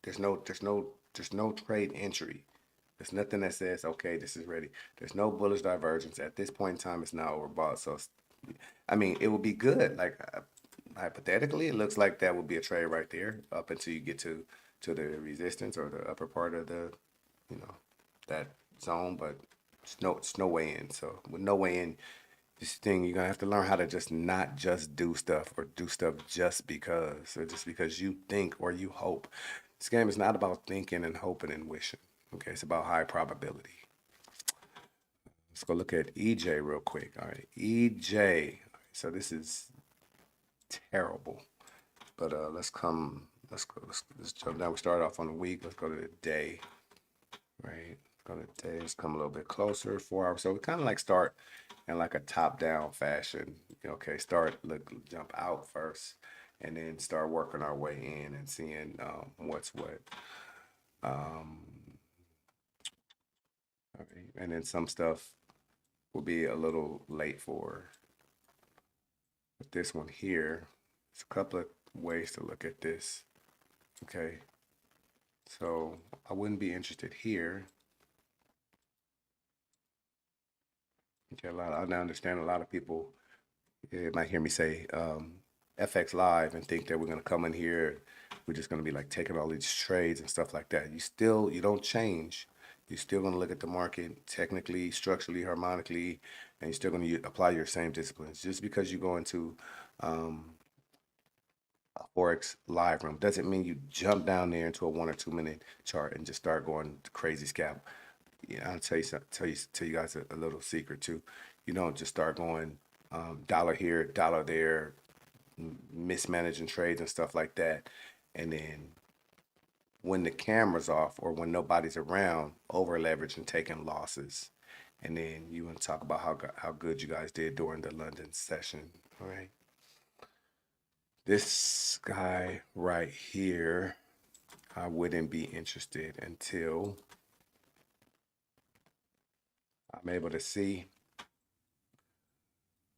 There's no trade entry. There's nothing that says, okay, this is ready. There's no bullish divergence. At this point in time, it's not overbought. So, I mean, it would be good. Like, hypothetically, it looks like that would be a trade right there up until you get to the resistance or the upper part of the, that zone. But it's no way in. So, with no way in, this thing, you're going to have to learn how to just not just do stuff or do stuff just because, or just because you think or you hope. This game is not about thinking and hoping and wishing. Okay, it's about high probability. Let's go look at EJ real quick. All right, EJ. So this is terrible. But let's jump down. We started off on the week. Let's go to the day. right? Gonna days come a little bit closer, 4 hours. So we kind of like start in like a top-down fashion. Okay, start jump out first, and then start working our way in and seeing what's what. Okay. And then some stuff will be a little late for. But this one here, there's a couple of ways to look at this. Okay, so I wouldn't be interested here. Okay, I understand a lot of people might hear me say FX Live and think that we're gonna come in here, we're just gonna be like taking all these trades and stuff like that. You don't change. You're still gonna look at the market technically, structurally, harmonically, and you're still gonna apply your same disciplines. Just because you go into a Forex live room doesn't mean you jump down there into a 1 or 2 minute chart and just start going crazy scalp. Yeah, I'll tell you guys a little secret too. You don't just start going dollar here, dollar there, mismanaging trades and stuff like that, and then when the camera's off or when nobody's around, over leverage and taking losses. And then you want to talk about how good you guys did during the London session, all right? This guy right here, I wouldn't be interested until I'm able to see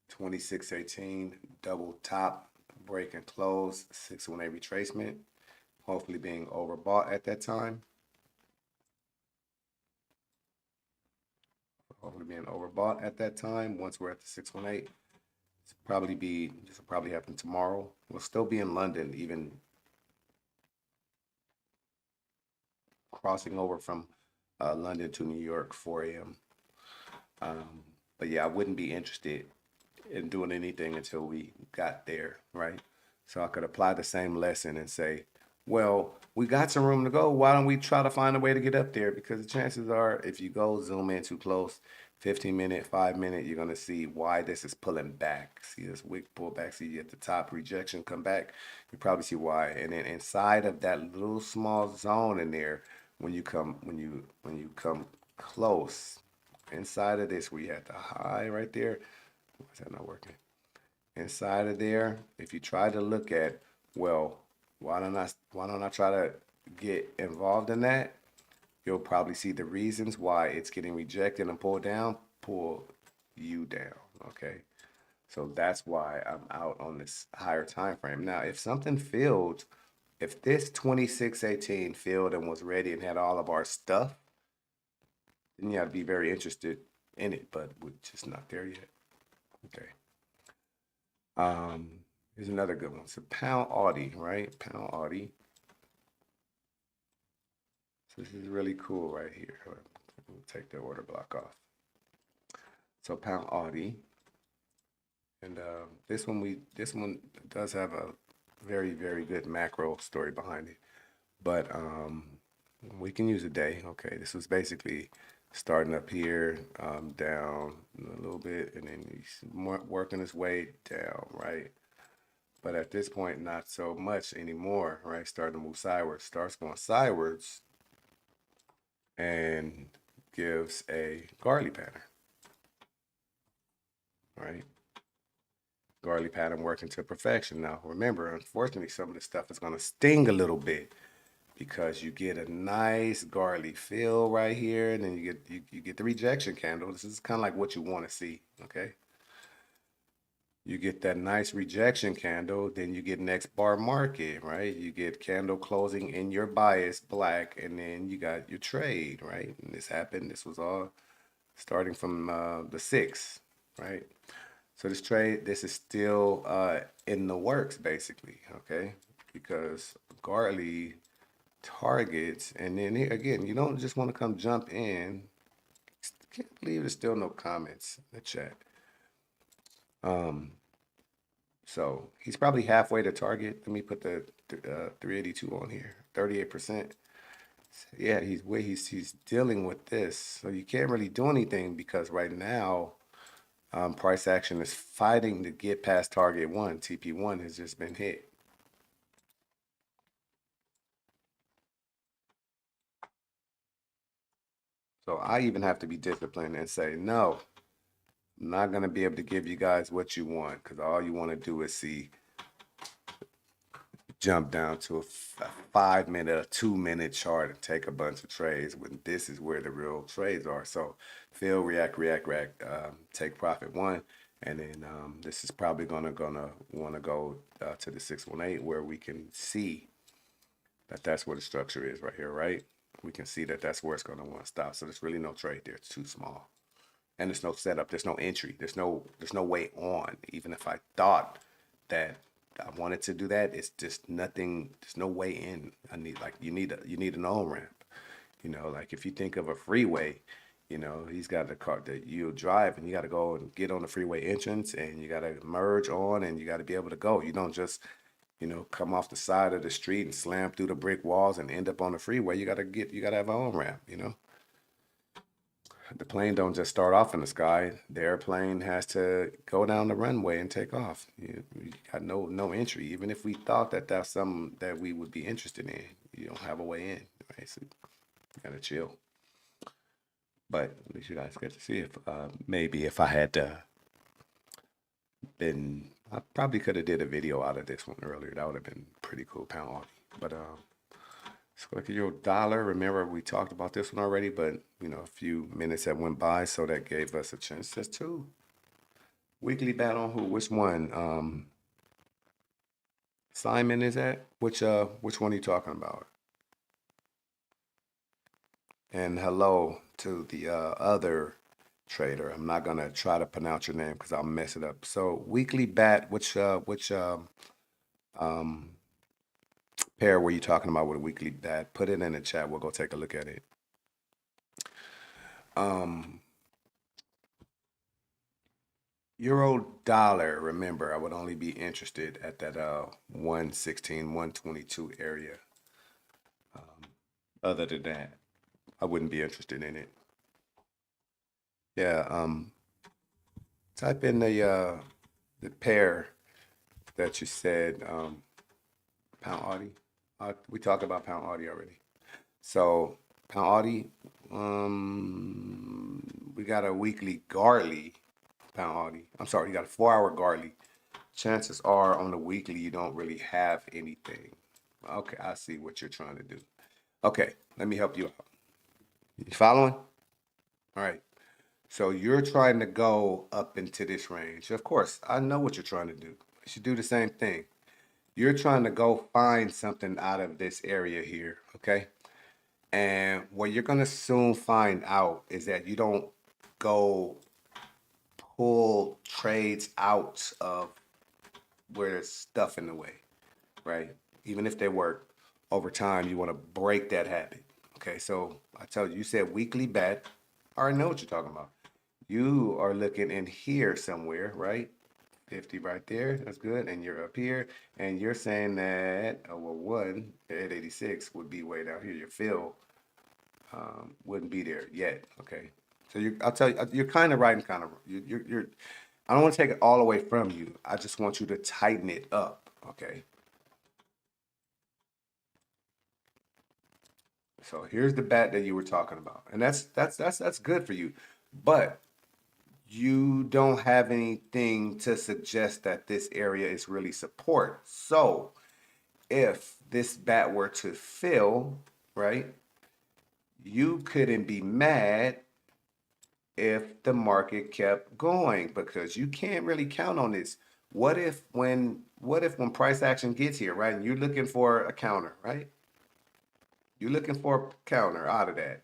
2618 double top break and close 618 retracement, hopefully being overbought at that time. Hopefully being overbought at that time. Once we're at the 618, this will probably happen tomorrow. We'll still be in London, even crossing over from London to New York, 4 a.m. But yeah, I wouldn't be interested in doing anything until we got there, right? So I could apply the same lesson and say, well, we got some room to go. Why don't we try to find a way to get up there? Because the chances are, if you go zoom in too close, 15-minute, 5-minute, you're going to see why this is pulling back. See this wick pull back, see at the top, rejection come back. You probably see why. And then inside of that little small zone in there, when you come close, inside of this, where you had the high right there, why is that not working? Inside of there, if you try to look at, well, why don't I try to get involved in that? You'll probably see the reasons why it's getting rejected and pulled down, pull you down. Okay, so that's why I'm out on this higher time frame. Now, if something filled, if this 2618 filled and was ready and had all of our stuff, then you have to be very interested in it, but we're just not there yet. Okay. Here's another good one. So pound Audi, right? Pound Audi. So this is really cool right here. We'll take the order block off. So pound Audi, and this one does have a very, very good macro story behind it, but we can use a day. Okay, this was basically starting up here, down a little bit, and then he's working his way down, right? But at this point, not so much anymore, right? Starting to move sideways, starts going sideways, and gives a Garley pattern, right? Garley pattern working to perfection. Now, remember, unfortunately, some of this stuff is going to sting a little bit because you get a nice Garley fill right here, and then you get the rejection candle. This is kind of like what you want to see, okay? You get that nice rejection candle, then you get next bar market, right? You get candle closing in your bias black, and then you got your trade, right? And this was all starting from the 6th, right? So this is still in the works, basically, okay? Because Garley targets, and then again, you don't just want to come jump in. Can't believe there's still no comments in the chat. So he's probably halfway to target. Let me put the 382 on here, 38%. Yeah, he's dealing with this. So you can't really do anything because right now, price action is fighting to get past target 1. TP1 has just been hit. So I even have to be disciplined and say, no, I'm not going to be able to give you guys what you want, because all you want to do is see jump down to a 5 minute, a 2 minute chart and take a bunch of trades when this is where the real trades are. So fill, react, take profit one. And then this is probably gonna want to go to the 618 where we can see that that's where the structure is right here, right? We can see that that's where it's gonna want to stop. So there's really no trade there. It's too small, and there's no setup. There's no entry. There's no way on. Even if I thought that I wanted to do that, it's just nothing. There's no way in. I need you need an on ramp. You know, like if you think of a freeway, you know, he's got the car that you drive, and you got to go and get on the freeway entrance, and you got to merge on, and you got to be able to go. You don't just, you know, come off the side of the street and slam through the brick walls and end up on the freeway. You got to have an on ramp. You know, the plane don't just start off in the sky. The airplane has to go down the runway and take off. You got no entry. Even if we thought that that's something that we would be interested in, you don't have a way in. Right? So you gotta chill. But at least you guys get to see if maybe if I had been, I probably could have did a video out of this one earlier. That would have been pretty cool, pound Audi. But let's look at your dollar. Remember, we talked about this one already, but you know, a few minutes that went by, so that gave us a chance. Just two. Weekly bet on who? Which one? Simon is that? Which one are you talking about? And hello to the other trader. I'm not gonna try to pronounce your name because I'll mess it up. So weekly bat, which pair were you talking about with a weekly bat? Put it in the chat. We'll go take a look at it. Euro dollar, remember, I would only be interested at that 116, 122 area. Other than that, I wouldn't be interested in it. Yeah, type in the pair that you said, pound Audi. We talked about pound Audi already. So pound Audi, we got a weekly Garley pound Audi. I'm sorry, you got a 4-hour Garley. Chances are on the weekly you don't really have anything. Okay, I see what you're trying to do. Okay, let me help you out. You following? All right. So you're trying to go up into this range. Of course, I know what you're trying to do. You should do the same thing. You're trying to go find something out of this area here, okay? And what you're going to soon find out is that you don't go pull trades out of where there's stuff in the way, right? Even if they work over time, you want to break that habit. Okay, so I tell you, you said weekly bet. I already know what you're talking about. You are looking in here somewhere, right? 50 right there, that's good. And you're up here, and you're saying that, oh, well, one at 86 would be way down here. Your fill wouldn't be there yet, okay? So I'll tell you, you're kind of right and kind of, you're, I don't want to take it all away from you. I just want you to tighten it up, okay? So here's the bat that you were talking about, and that's good for you, but you don't have anything to suggest that this area is really support. So if this bat were to fill, right, you couldn't be mad if the market kept going, because you can't really count on this. What if when price action gets here, right, and you're looking for a counter, right? You're looking for a counter out of that.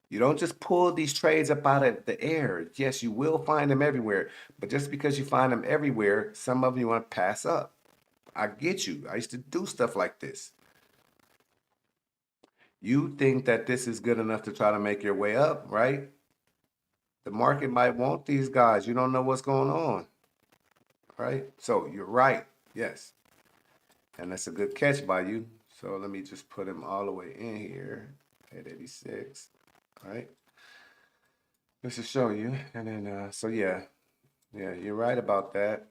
You don't just pull these trades up out of the air. Yes, you will find them everywhere, but just because you find them everywhere, some of you want to pass up. I get you. I used to do stuff like this. You think that this is good enough to try to make your way up, right? The market might want these guys. You don't know what's going on, right? So you're right. Yes. And that's a good catch by you. So let me just put him all the way in here at 86. All right. Just to show you. And then, so yeah, you're right about that.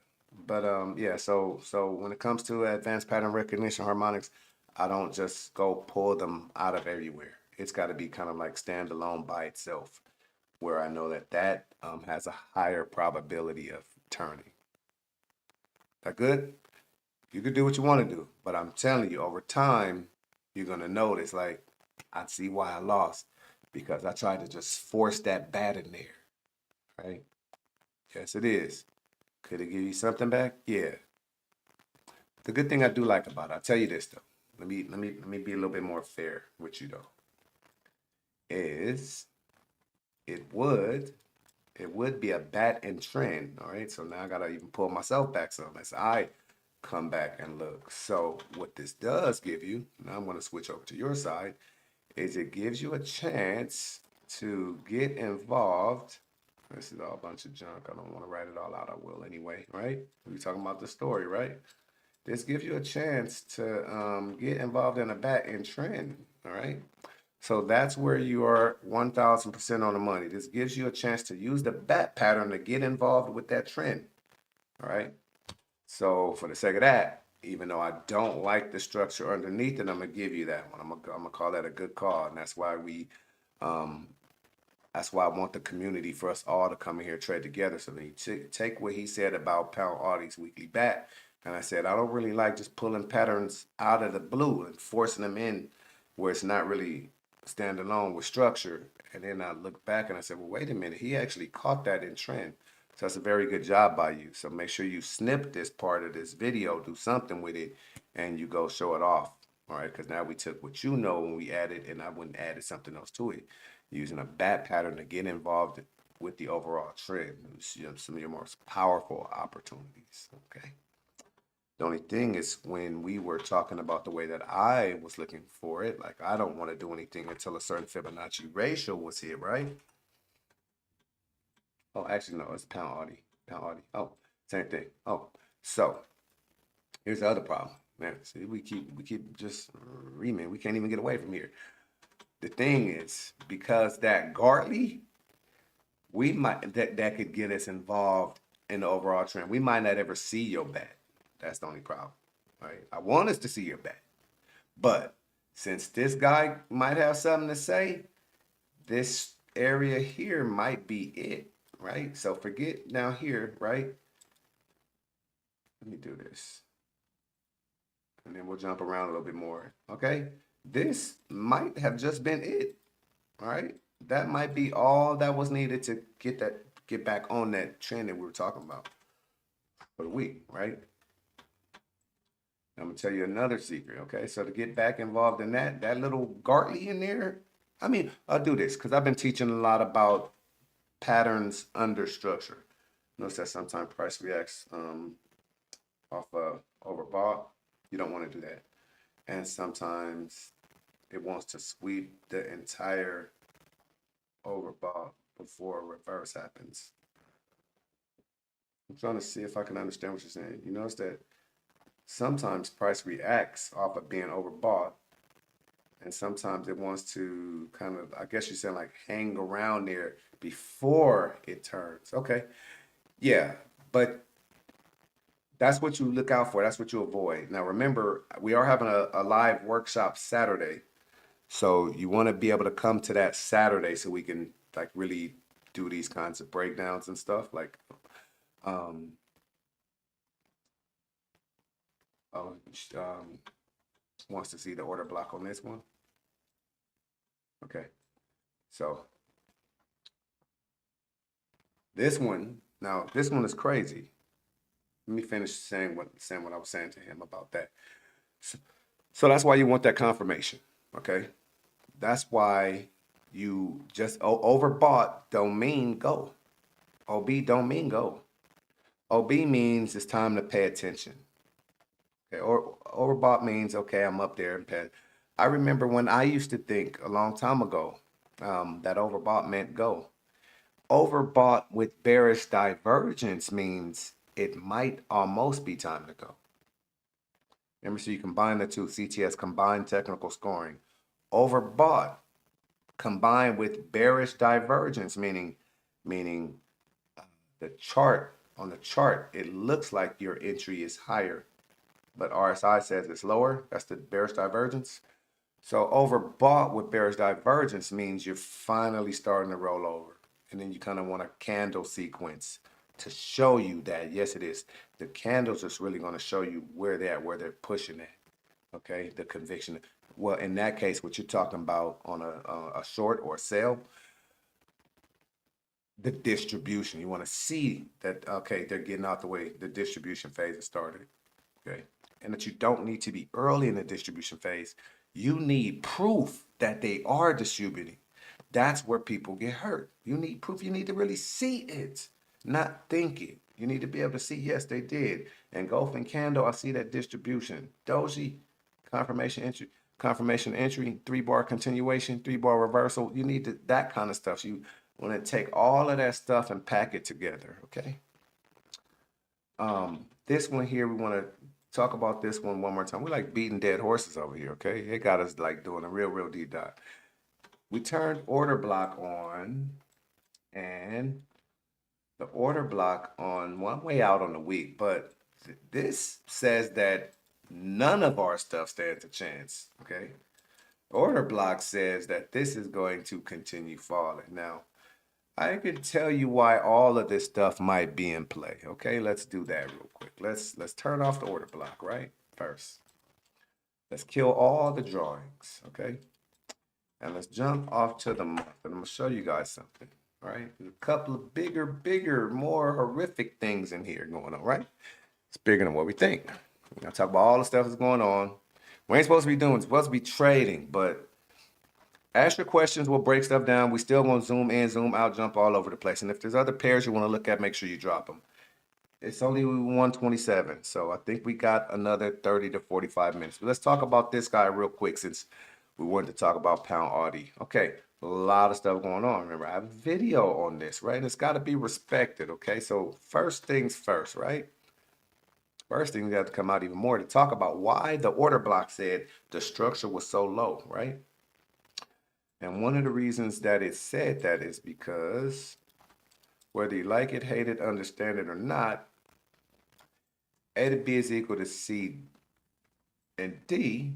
But yeah, so when it comes to advanced pattern recognition harmonics, I don't just go pull them out of everywhere. it's got to be kind of like standalone by itself, where I know that that has a higher probability of turning. That good? You can do what you want to do, but I'm telling you, over time, you're gonna notice like I see why I lost because I tried to just force that bat in there, right? Yes, it is. Could it give you something back? Yeah. The good thing I do like about it, I'll tell you this though. Let me be a little bit more fair with you though. Is it would be a bat and trend, all right? So now I gotta even pull myself back some as I come back and look. So what this does give you, now I'm gonna switch over to your side, is it gives you a chance to get involved. This is all a bunch of junk. I don't want to write it all out. I will anyway, right? We're talking about the story, right? This gives you a chance to get involved in a bat and trend, all right? So that's where you are 1,000% on the money. This gives you a chance to use the bat pattern to get involved with that trend, all right? So for the sake of that, even though I don't like the structure underneath it, I'm gonna give you that one. I'm gonna call that a good call, and that's why that's why I want the community for us all to come in here and trade together. So then you take what he said about Pound Audie's weekly bat, and I said I don't really like just pulling patterns out of the blue and forcing them in where it's not really standalone with structure. And then I looked back and I said, well, wait a minute, he actually caught that in trend. So that's a very good job by you. So make sure you snip this part of this video, do something with it, and you go show it off. All right, because now we took what you know when we added, and I wouldn't added something else to it, using a bat pattern to get involved with the overall trend. You know, some of your most powerful opportunities. Okay. The only thing is when we were talking about the way that I was looking for it, like I don't want to do anything until a certain Fibonacci ratio was hit, right? Oh, actually, no, it's pound Audi. Pound Audi. Oh, same thing. Oh, so here's the other problem. Man, see, we keep just reaming. We can't even get away from here. The thing is, because that Gartley, we might that could get us involved in the overall trend. We might not ever see your bat. That's the only problem. Right? I want us to see your bat. But since this guy might have something to say, this area here might be it, right? So forget down here, right? Let me do this. And then we'll jump around a little bit more, okay? This might have just been it, all right? That might be all that was needed to get back on that trend that we were talking about for the week, right? I'm gonna tell you another secret, okay? So to get back involved in that little Gartley in there, I mean, I'll do this because I've been teaching a lot about patterns under structure. Notice that sometimes price reacts off overbought. You don't want to do that. And sometimes it wants to sweep the entire overbought before a reverse happens. I'm trying to see if I can understand what you're saying. You notice that sometimes price reacts off of being overbought, and sometimes it wants to kind of, I guess you're saying like hang around there before it turns. Okay. Yeah, but that's what you look out for. That's what you avoid. Now, remember, we are having a live workshop Saturday. So you want to be able to come to that Saturday so we can like really do these kinds of breakdowns and stuff. Like, wants to see the order block on this one. Okay. So this one, now this one is crazy. Let me finish saying what I was saying to him about that. So that's why you want that confirmation, okay? That's why you just overbought don't mean go. OB don't mean go. OB means it's time to pay attention. Okay, or overbought means okay, I'm up there and pay. I remember when I used to think a long time ago that overbought meant go. Overbought with bearish divergence means it might almost be time to go. Remember, so you combine the two, CTS, combined technical scoring. Overbought combined with bearish divergence, meaning the chart, on the chart, it looks like your entry is higher, but RSI says it's lower. That's the bearish divergence. So overbought with bearish divergence means you're finally starting to roll over. And then you kind of want a candle sequence to show you that, yes, it is. The candles is really going to show you where they're at, where they're pushing at. Okay, the conviction. Well, in that case, what you're talking about on a short or a sell, the distribution. You want to see that, okay, they're getting out the way. The distribution phase has started. Okay, and that you don't need to be early in the distribution phase. You need proof that they are distributing. That's where people get hurt. You need proof. You need to really see it, not think it. You need to be able to see, yes, they did. Engulfing candle, I see that distribution. Doji, confirmation entry, 3-bar continuation, 3-bar reversal. You need that kind of stuff. So you want to take all of that stuff and pack it together, okay? This one here, we want to talk about this one more time. We like beating dead horses over here, okay? It got us like doing a real deep dive. We turned order block on, and the order block on one way out on the week, but this says that none of our stuff stands a chance, okay? Order block says that this is going to continue falling. Now, I can tell you why all of this stuff might be in play. Okay, let's do that real quick. Let's turn off the order block, right? First. Let's kill all the drawings, okay? And let's jump off to the month. And I'm gonna show you guys something. All right. There's a couple of bigger, more horrific things in here going on, right? It's bigger than what we think. We're gonna talk about all the stuff that's going on. We ain't supposed to be doing, it's supposed to be trading, but ask your questions, we'll break stuff down. We still gonna zoom in, zoom out, jump all over the place. And if there's other pairs you want to look at, make sure you drop them. It's only 127, so I think we got another 30 to 45 minutes. But let's talk about this guy real quick since we wanted to talk about pound Audi. Okay, a lot of stuff going on. Remember, I have a video on this, right? And it's got to be respected, okay? So first things first, right? First thing, we got to come out even more to talk about why the order block said the structure was so low, right? And one of the reasons that it said that is because whether you like it, hate it, understand it or not, A to B is equal to C and D,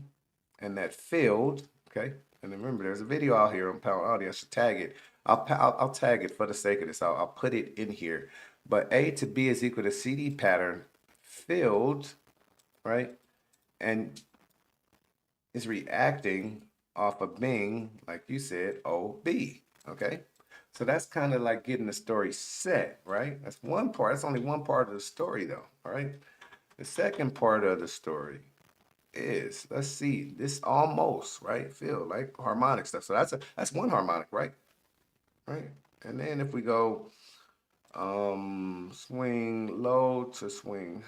and that failed, okay? And remember, there's a video out here on Pound Audio. I should tag it. I'll tag it for the sake of this. I'll put it in here. But A to B is equal to CD pattern failed, right? And is reacting off of being, like you said, OB, okay? So that's kind of like getting the story set, right? That's one part. That's only one part of the story, though, all right? The second part of the story is, let's see, this almost, right, feel like harmonic stuff. So that's one harmonic, right? Right? And then if we go swing low to swing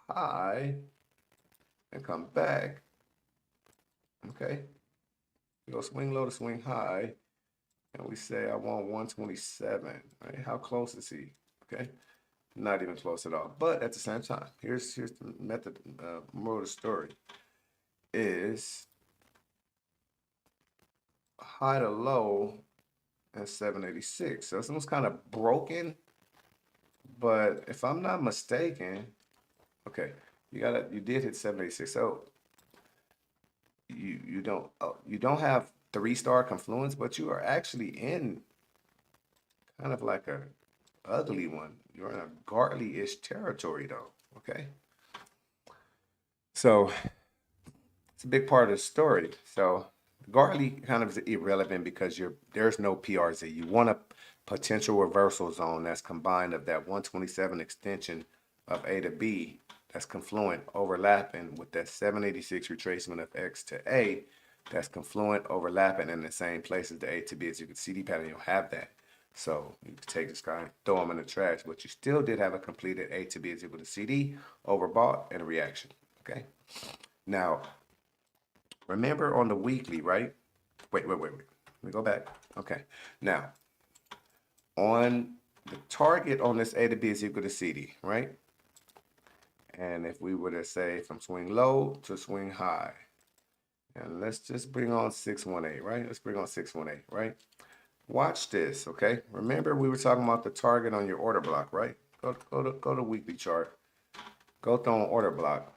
high and come back, okay? We go swing low to swing high, and we say I want 127, right? How close is he? Okay, not even close at all. But at the same time, here's the method, moral of the story is high to low at 786. So it's almost kind of broken, but if I'm not mistaken, okay, you did hit 786. So you don't have 3-star confluence, but you are actually in kind of like a ugly one. You're in a Gartley-ish territory though, okay? So it's a big part of the story. So Gartley kind of is irrelevant because there's no PRZ. You want a potential reversal zone that's combined of that 127 extension of A to B that's confluent overlapping with that 786 retracement of X to A that's confluent overlapping in the same place as the A to B. As you can see, CD pattern, you'll have that. So you can take this guy and throw him in the trash, but you still did have a completed A to B is equal to CD, overbought, and a reaction, okay? Now, remember on the weekly, right? Wait. Let me go back. Okay. Now, on the target on this A to B is equal to CD, right? And if we were to say from swing low to swing high, and let's just bring on 618, right? Let's bring on 618, right? Watch this, okay? Remember we were talking about the target on your order block, right? Go to weekly chart. Go through on order block.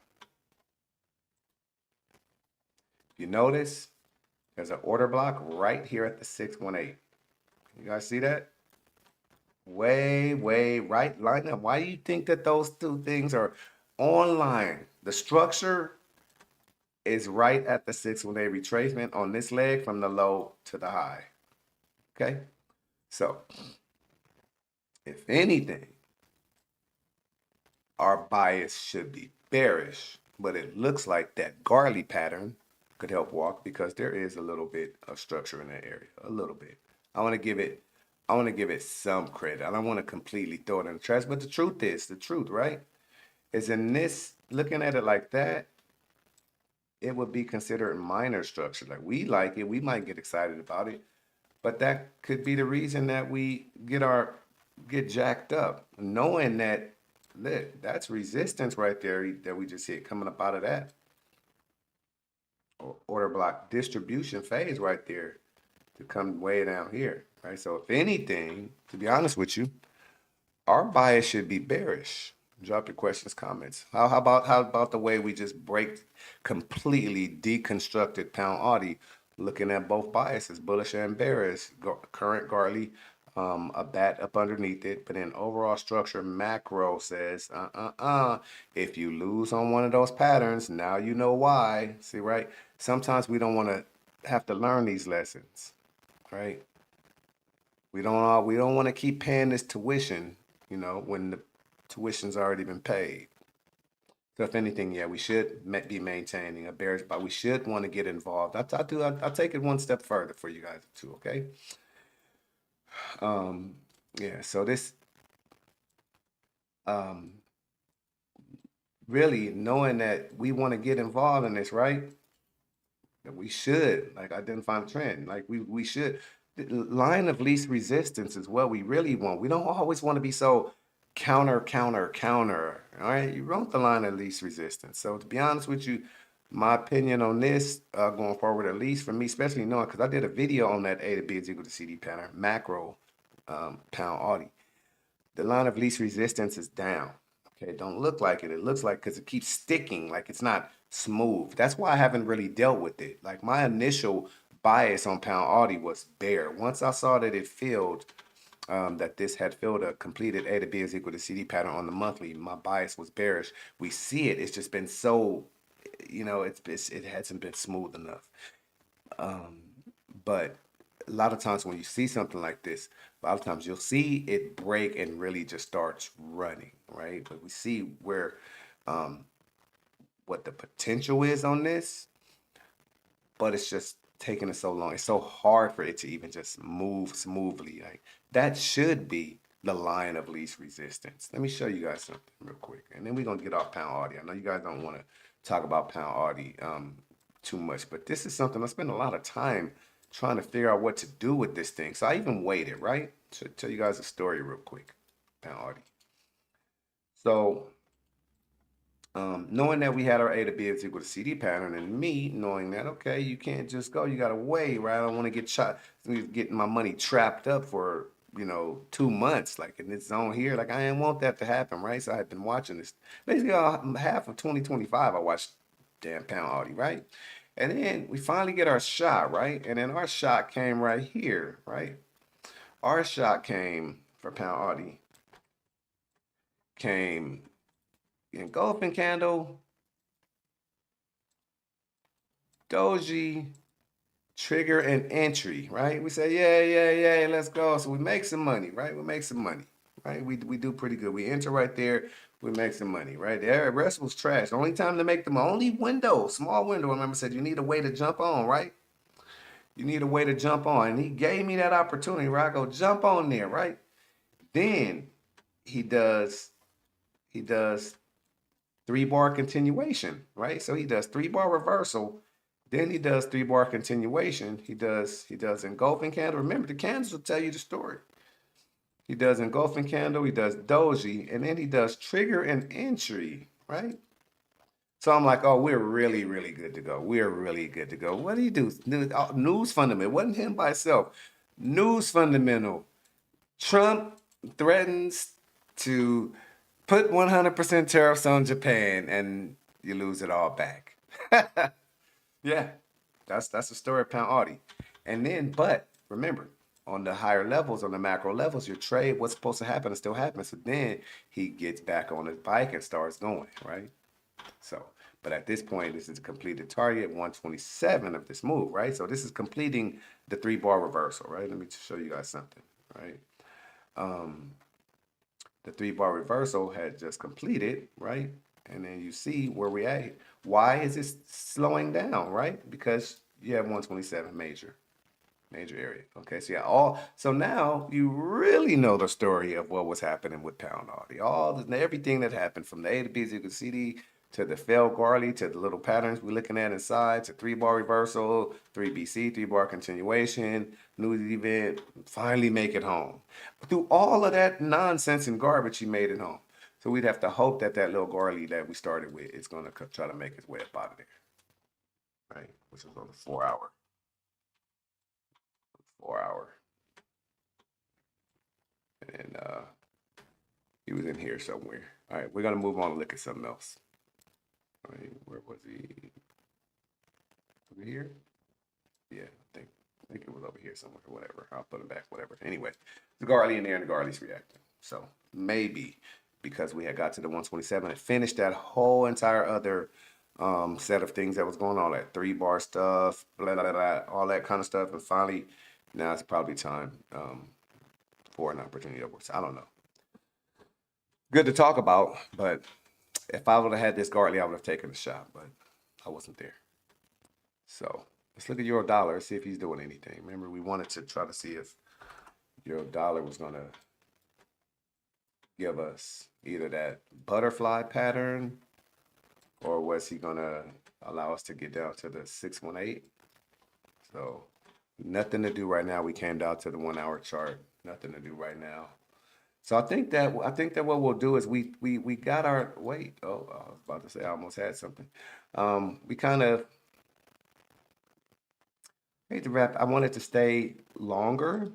You notice There's an order block right here at the 618. You guys see that? Way right line up. Why do you think that those two things are online? The structure is right at the 618 retracement on this leg from the low to the high. Okay? So, if anything, our bias should be bearish, but it looks like that Garley pattern could help walk because there is a little bit of structure in that area, a little bit. I want to give it some credit. I don't want to completely throw it in the trash, but the truth, right? Is in this, looking at it like that, it would be considered minor structure. Like we like it, we might get excited about it, but that could be the reason that we get jacked up, knowing that look, that's resistance right there that we just hit coming up out of that order block distribution phase right there to come way down here, right? So if anything, to be honest with you, our bias should be bearish. Drop your questions, comments. How about the way we just completely deconstructed pound Audi, looking at both biases, bullish and bearish, current Garley, a bat up underneath it, but then overall structure macro says, if you lose on one of those patterns, now you know why. See, right? Sometimes we don't want to have to learn these lessons, right? We don't want to keep paying this tuition, when the tuition's already been paid. So if anything, yeah, we should be maintaining a bearish, but we should want to get involved. I'll take it one step further for you guys too, okay? Yeah, so this, really knowing that we want to get involved in this, right? That we should, like, identify the trend. Like, we should. The line of least resistance is what we really want. We don't always want to be so counter, all right? You want the line of least resistance. So to be honest with you, my opinion on this going forward, at least for me, especially knowing, because I did a video on that A to B is equal to CD pattern, macro pound Audi. The line of least resistance is down. Okay, it don't look like it. It looks like, because it keeps sticking, like it's not smooth. That's why I haven't really dealt with it. Like my initial bias on pound Audi was bear. Once I saw that it filled, that this had filled a completed A to B is equal to CD pattern on the monthly, my bias was bearish. We see it. It's just been so, it hasn't been smooth enough. But a lot of times when you see something like this, a lot of times you'll see it break and really just starts running, right? But we see where, what the potential is on this, but it's just taking it so long. It's so hard for it to even just move smoothly. Like that should be the line of least resistance. Let me show you guys something real quick, and then we're gonna get off pound Audi. I know you guys don't want to talk about pound Audi too much, but this is something I spend a lot of time trying to figure out what to do with this thing. So I even waited, right? To tell you guys a story real quick, pound Audi. So knowing that we had our A to B is equal to CD pattern, and me knowing that, okay, you can't just go, you gotta wait, right? I don't want to get my money trapped up for 2 months, like in this zone here. Like I didn't want that to happen, right? So I had been watching this basically half of 2025. I watched damn pound Audi, right? And then we finally get our shot, right? And then our shot came right here, right? Our shot came for pound Audi, came engulfing candle, doji, trigger and entry, right? We say, yeah, let's go. So we make some money, right? We make some money, right? We do pretty good. We enter right there, we make some money, right? The rest was trash. The only time to make them, only window, small window, I remember said you need a way to jump on, right? You need a way to jump on. And he gave me that opportunity where I go jump on there, right? Then he does 3-bar continuation, right? So he does 3-bar reversal, then he does 3-bar continuation. He does engulfing candle. Remember, the candles will tell you the story. He does engulfing candle, he does doji, and then he does trigger and entry, right? So I'm like, oh, we're really, really good to go. We're really good to go. What do you do? News fundamental. It wasn't him by himself. News fundamental. Trump threatens to put 100% tariffs on Japan, and you lose it all back. Yeah. That's the story of pound Audi. And then, but remember, on the higher levels, on the macro levels, your trade, what's supposed to happen, is still happening. So then he gets back on his bike and starts going, right? So, but at this point, this is a completed target, 127 of this move, right? So this is completing the 3-bar reversal, right? Let me show you guys something, right? The 3-bar reversal had just completed, right? And then you see where we at. Why is this slowing down, right? Because you have 127 major area. Okay, so yeah, so now you really know the story of what was happening with pound Audi. Everything that happened from the A to B to CD to the failed Garley to the little patterns we're looking at inside to 3-bar reversal, 3BC, 3-bar continuation, news event, finally make it home. But through all of that nonsense and garbage, he made it home. So we'd have to hope that that little Garley that we started with is going to try to make its way up out of there, right? Which is on the 4-hour. 4-hour. And he was in here somewhere. All right, we're gonna move on and look at something else. All right, where was he? Over here? Yeah, I think it was over here somewhere. Whatever. I'll put him back. Whatever. Anyway, the Garley in there and the Garley's reacting. So maybe because we had got to the 127 and finished that whole entire other set of things that was going on, that 3-bar stuff, blah, blah, blah, all that kind of stuff, and finally now it's probably time for an opportunity upwards. I don't know. Good to talk about, but if I would have had this Gartley, I would have taken a shot, but I wasn't there. So let's look at Euro dollar, see if he's doing anything. Remember, we wanted to try to see if Euro dollar was going to give us either that butterfly pattern or was he going to allow us to get down to the 618? So nothing to do right now. We came down to the 1-hour chart. Nothing to do right now. So I think that what we'll do is we got our wait. Oh, I was about to say I almost had something. We kind of hate to wrap. I wanted to stay longer.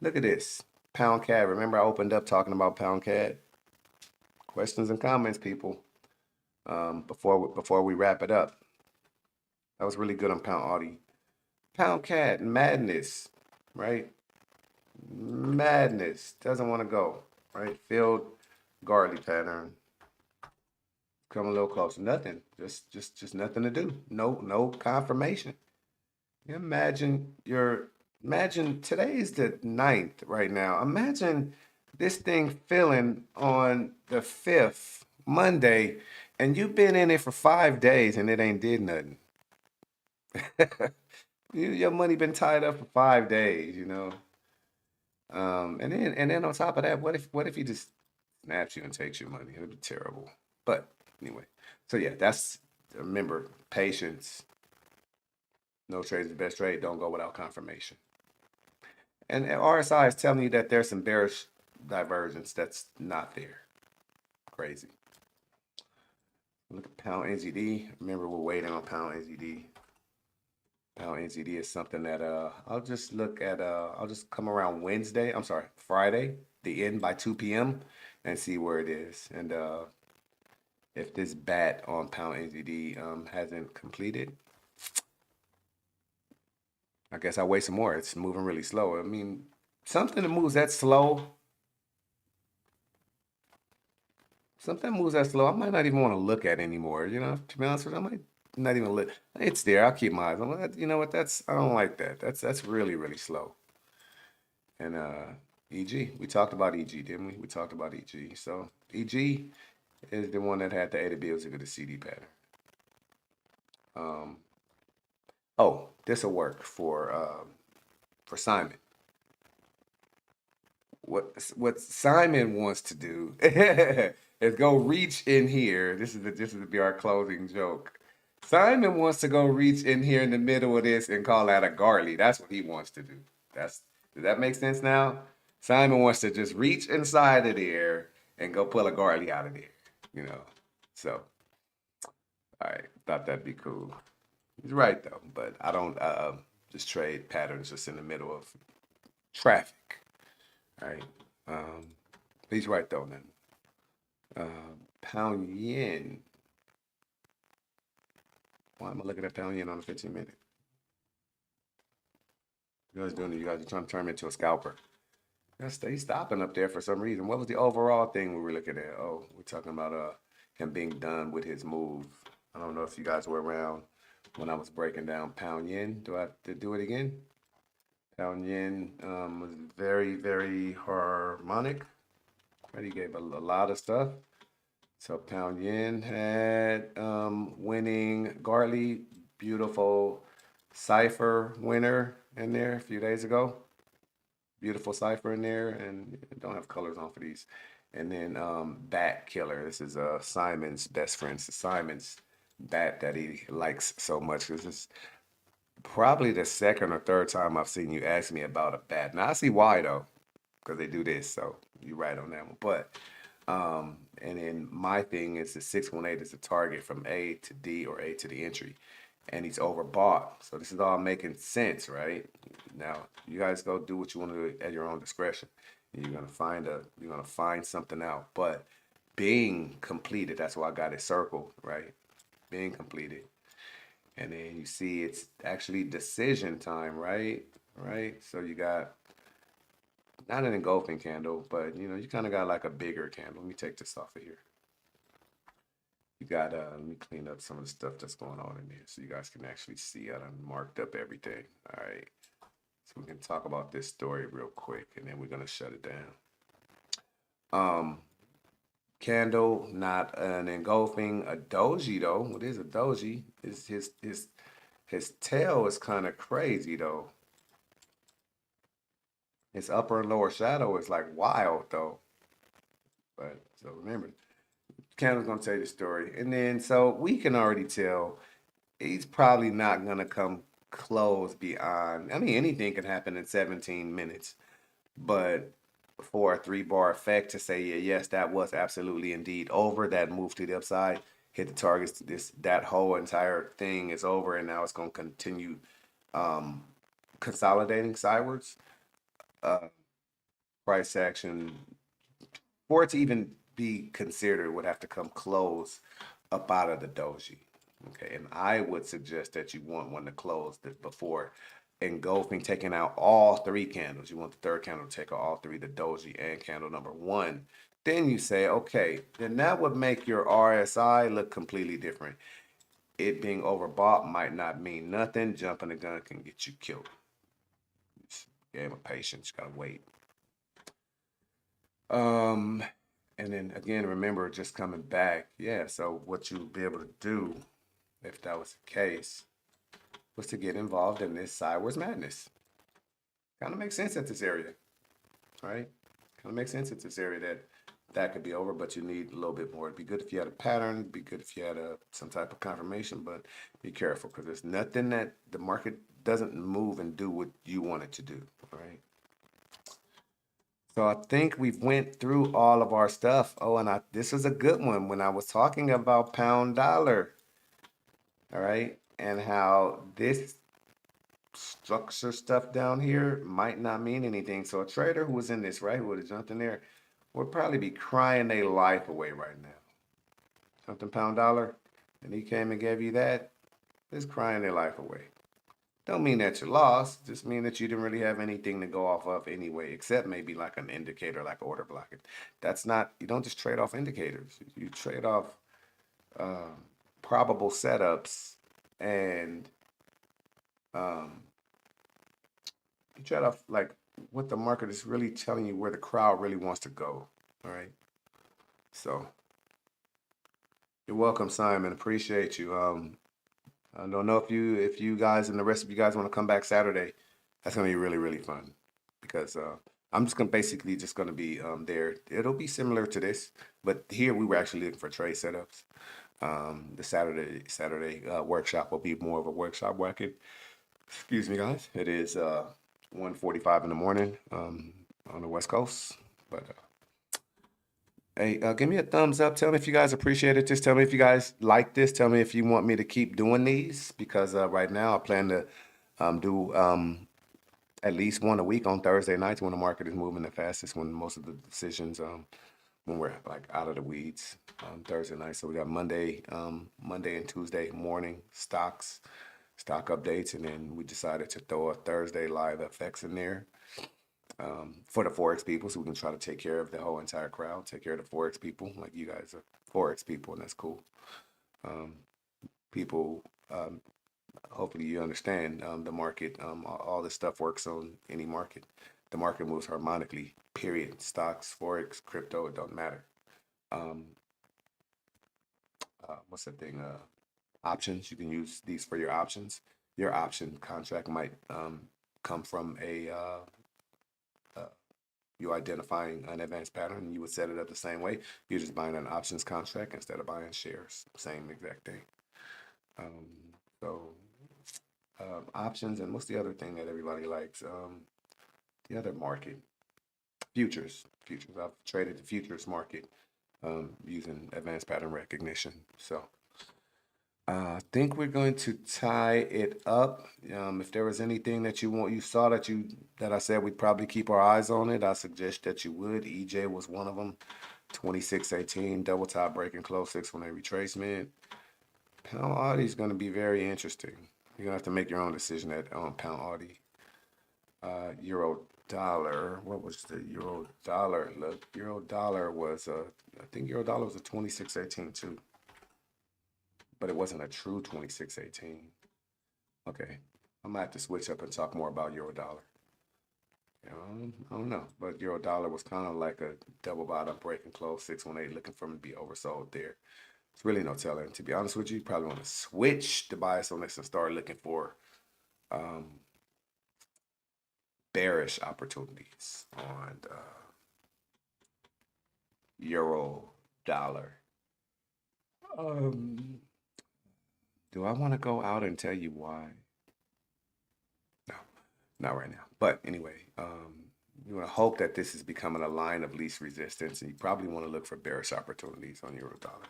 Look at this pound CAD. Remember I opened up talking about pound CAD. Questions and comments, people. Before we wrap it up. That was really good on pound Audi. Pound CAD madness, right? Madness. Doesn't want to go, right? Failed Gartley pattern. Come a little closer. Nothing. Just nothing to do. No confirmation. Imagine today is the 9th right now. Imagine this thing filling on the 5th, Monday, and you've been in it for 5 days and it ain't did nothing. Your money been tied up for 5 days, you know. And then on top of that, what if he just snaps you and takes your money? It'd be terrible. But anyway, so yeah, remember, patience. No trade is the best trade. Don't go without confirmation. And RSI is telling you that there's some bearish divergence that's not there. Crazy. Look at pound NZD. Remember, we're waiting on pound NZD. Pound NZD is something that I'll just look at. I'll just come around Friday, the end by 2 p.m. and see where it is. And if this bat on pound NZD hasn't completed, I guess I'll wait some more. It's moving really slow. I mean, something that moves that slow. I might not even want to look at anymore. You know, to be honest with you, I might not even look. It's there. I'll keep my eyes on it. You know what? I don't like that. That's really, really slow. And EG, we talked about EG, didn't we? We talked about EG. So EG is the one that had the A to B to the CD pattern. Oh, this will work for Simon. What Simon wants to do is go reach in here. This is to be our closing joke. Simon wants to go reach in here in the middle of this and call that a Gartley. That's what he wants to do. Does that make sense now? Simon wants to just reach inside of there and go pull a Gartley out of there. You know. So, all right, thought that'd be cool. He's right though, but I don't just trade patterns just in the middle of traffic. All right. He's right though then. Pound yen. Why am I looking at pound yen on the 15-minute? You guys doing it? You guys are trying to turn me into a scalper. He's stopping up there for some reason. What was the overall thing we were looking at? Oh, we're talking about him being done with his move. I don't know if you guys were around when I was breaking down pound yen. Do I have to do it again? Pound yen was very, very harmonic. Right, he gave a lot of stuff. So pound yen had winning Gartley, beautiful cipher winner in there a few days ago. Beautiful cipher in there, and don't have colors on for these. And then bat killer. This is Simon's best friend. It's Simon's bat that he likes so much. This is probably the second or third time I've seen you ask me about a bat. Now I see why though, because they do this. So you're right on that one. But and then my thing is the 618 is the target from A to D or A to the entry, and he's overbought. So this is all making sense, right? Now you guys go do what you want to do at your own discretion. You're gonna find something out. But being completed, that's why I got it circled, right? Being completed. And then you see it's actually decision time, right? Right? So you got not an engulfing candle, but you know, you kind of got like a bigger candle. Let me take this off of here. You got let me clean up some of the stuff that's going on in there so you guys can actually see. I done marked up everything. All right. So we can talk about this story real quick and then we're gonna shut it down. Candle, not an engulfing, a doji though. What is a doji? Is his tail is kind of crazy though. His upper and lower shadow is like wild though. But so remember, candle's gonna tell you the story. And then so we can already tell he's probably not gonna come close beyond. I mean, anything can happen in 17 minutes. But for a 3-bar effect to say, yeah, yes, that was absolutely indeed over, that move to the upside, hit the targets, that whole entire thing is over, and now it's gonna continue consolidating sidewards. Price action for it to even be considered would have to come close up out of the doji. Okay, and I would suggest that you want one to close before engulfing, taking out all 3 candles. You want the third candle to take out all 3, the doji and candle number 1. Then you say, okay, then that would make your RSI look completely different. It being overbought might not mean nothing. Jumping the gun can get you killed. It's a game of patience. You gotta wait. And then again, remember, just coming back. Yeah, so what you'll be able to do, if that was the case, was to get involved in this sideways madness. Kind of makes sense at this area, right? Kind of makes sense at this area that could be over, but you need a little bit more. It'd be good if you had a pattern. It'd be good if you had some type of confirmation, but be careful because there's nothing that the market doesn't move and do what you want it to do, right? So I think we've went through all of our stuff. Oh, and this was a good one when I was talking about pound dollar. All right. And how this structure stuff down here might not mean anything. So a trader who was in this, right, who would have jumped in there, would probably be crying their life away right now. Something pound dollar, and he came and gave you that, just crying their life away. Don't mean that you lost, just mean that you didn't really have anything to go off of anyway, except maybe like an indicator, like order blocking. That's not, you don't just trade off indicators. You trade off probable setups and you trade off like what the market is really telling you where the crowd really wants to go. All right. So you're welcome, Simon. Appreciate you. I don't know if you guys and the rest of you guys want to come back Saturday. That's gonna be really, really fun because I'm just gonna basically just gonna be there. It'll be similar to this, but here we were actually looking for trade setups. The Saturday workshop will be more of a workshop bracket. Excuse me, guys. It is 1:45 in the morning on the West Coast. But hey, give me a thumbs up. Tell me if you guys appreciate it. Just tell me if you guys like this. Tell me if you want me to keep doing these because right now I plan to do at least one a week on Thursday nights when the market is moving the fastest, when most of the decisions when we're like out of the weeds Thursday night. So we got Monday and Tuesday morning stock updates, and then we decided to throw a Thursday live FX in there for the Forex people, so we can try to take care of the whole entire crowd, take care of the Forex people. Like, you guys are Forex people, and that's cool. People, hopefully you understand the market. All this stuff works on any market. The market moves harmonically, period. Stocks, Forex, crypto, it don't matter. What's that thing? Options. You can use these for your options. Your option contract might come from you identifying an advanced pattern. You would set it up the same way. You're just buying an options contract instead of buying shares. Same exact thing. Options, and what's the other thing that everybody likes? The other market, futures. I've traded the futures market using advanced pattern recognition. So I think we're going to tie it up. If there was anything that you saw that I said we'd probably keep our eyes on it, I suggest that you would. EJ was one of them. 2618 double top breaking close 618 retracement. Pound Audi is going to be very interesting. You're gonna have to make your own decision on Pound Audi. Euro dollar. What was the euro dollar? Look, euro dollar was I think euro dollar was a 2618 too, but it wasn't a true 2618. Okay, I might have to switch up and talk more about euro dollar. I don't know, but euro dollar was kind of like a double bottom breaking close 618, looking for him to be oversold there. It's really no telling. To be honest with you, you probably want to switch the bias on this and start looking for bearish opportunities on euro dollar. Do I want to go out and tell you why? No, not right now. But anyway, you want to hope that this is becoming a line of least resistance, and you probably want to look for bearish opportunities on euro dollar.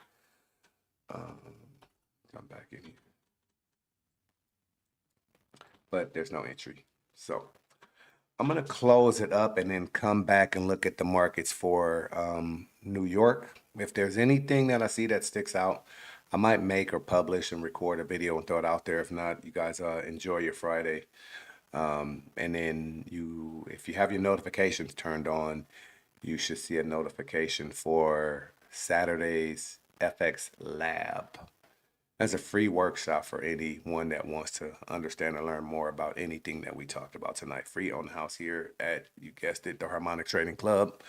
Come back in here, but there's no entry, so I'm gonna close it up and then come back and look at the markets for New York. If there's anything that I see that sticks out, I might make or publish and record a video and throw it out there. If not, you guys enjoy your Friday. And then if you have your notifications turned on, you should see a notification for Saturday's FX Lab. That's a free workshop for anyone that wants to understand and learn more about anything that we talked about tonight. Free on the house here at, you guessed it, the Harmonic Trading Club,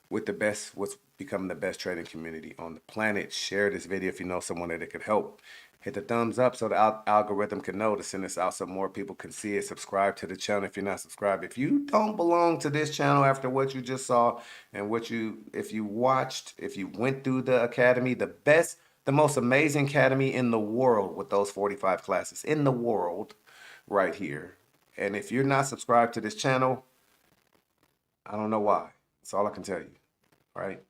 with what's becoming the best trading community on the planet. Share this video if you know someone that it could help. Hit the thumbs up so the algorithm can know to send this out so more people can see it. Subscribe to the channel if you're not subscribed. If you don't belong to this channel after what you just saw and if you went through the academy, the most amazing academy in the world with those 45 classes in the world right here. And if you're not subscribed to this channel, I don't know why. That's all I can tell you. All right?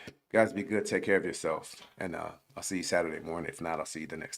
You guys be good. Take care of yourself. And I'll see you Saturday morning. If not, I'll see you the next time.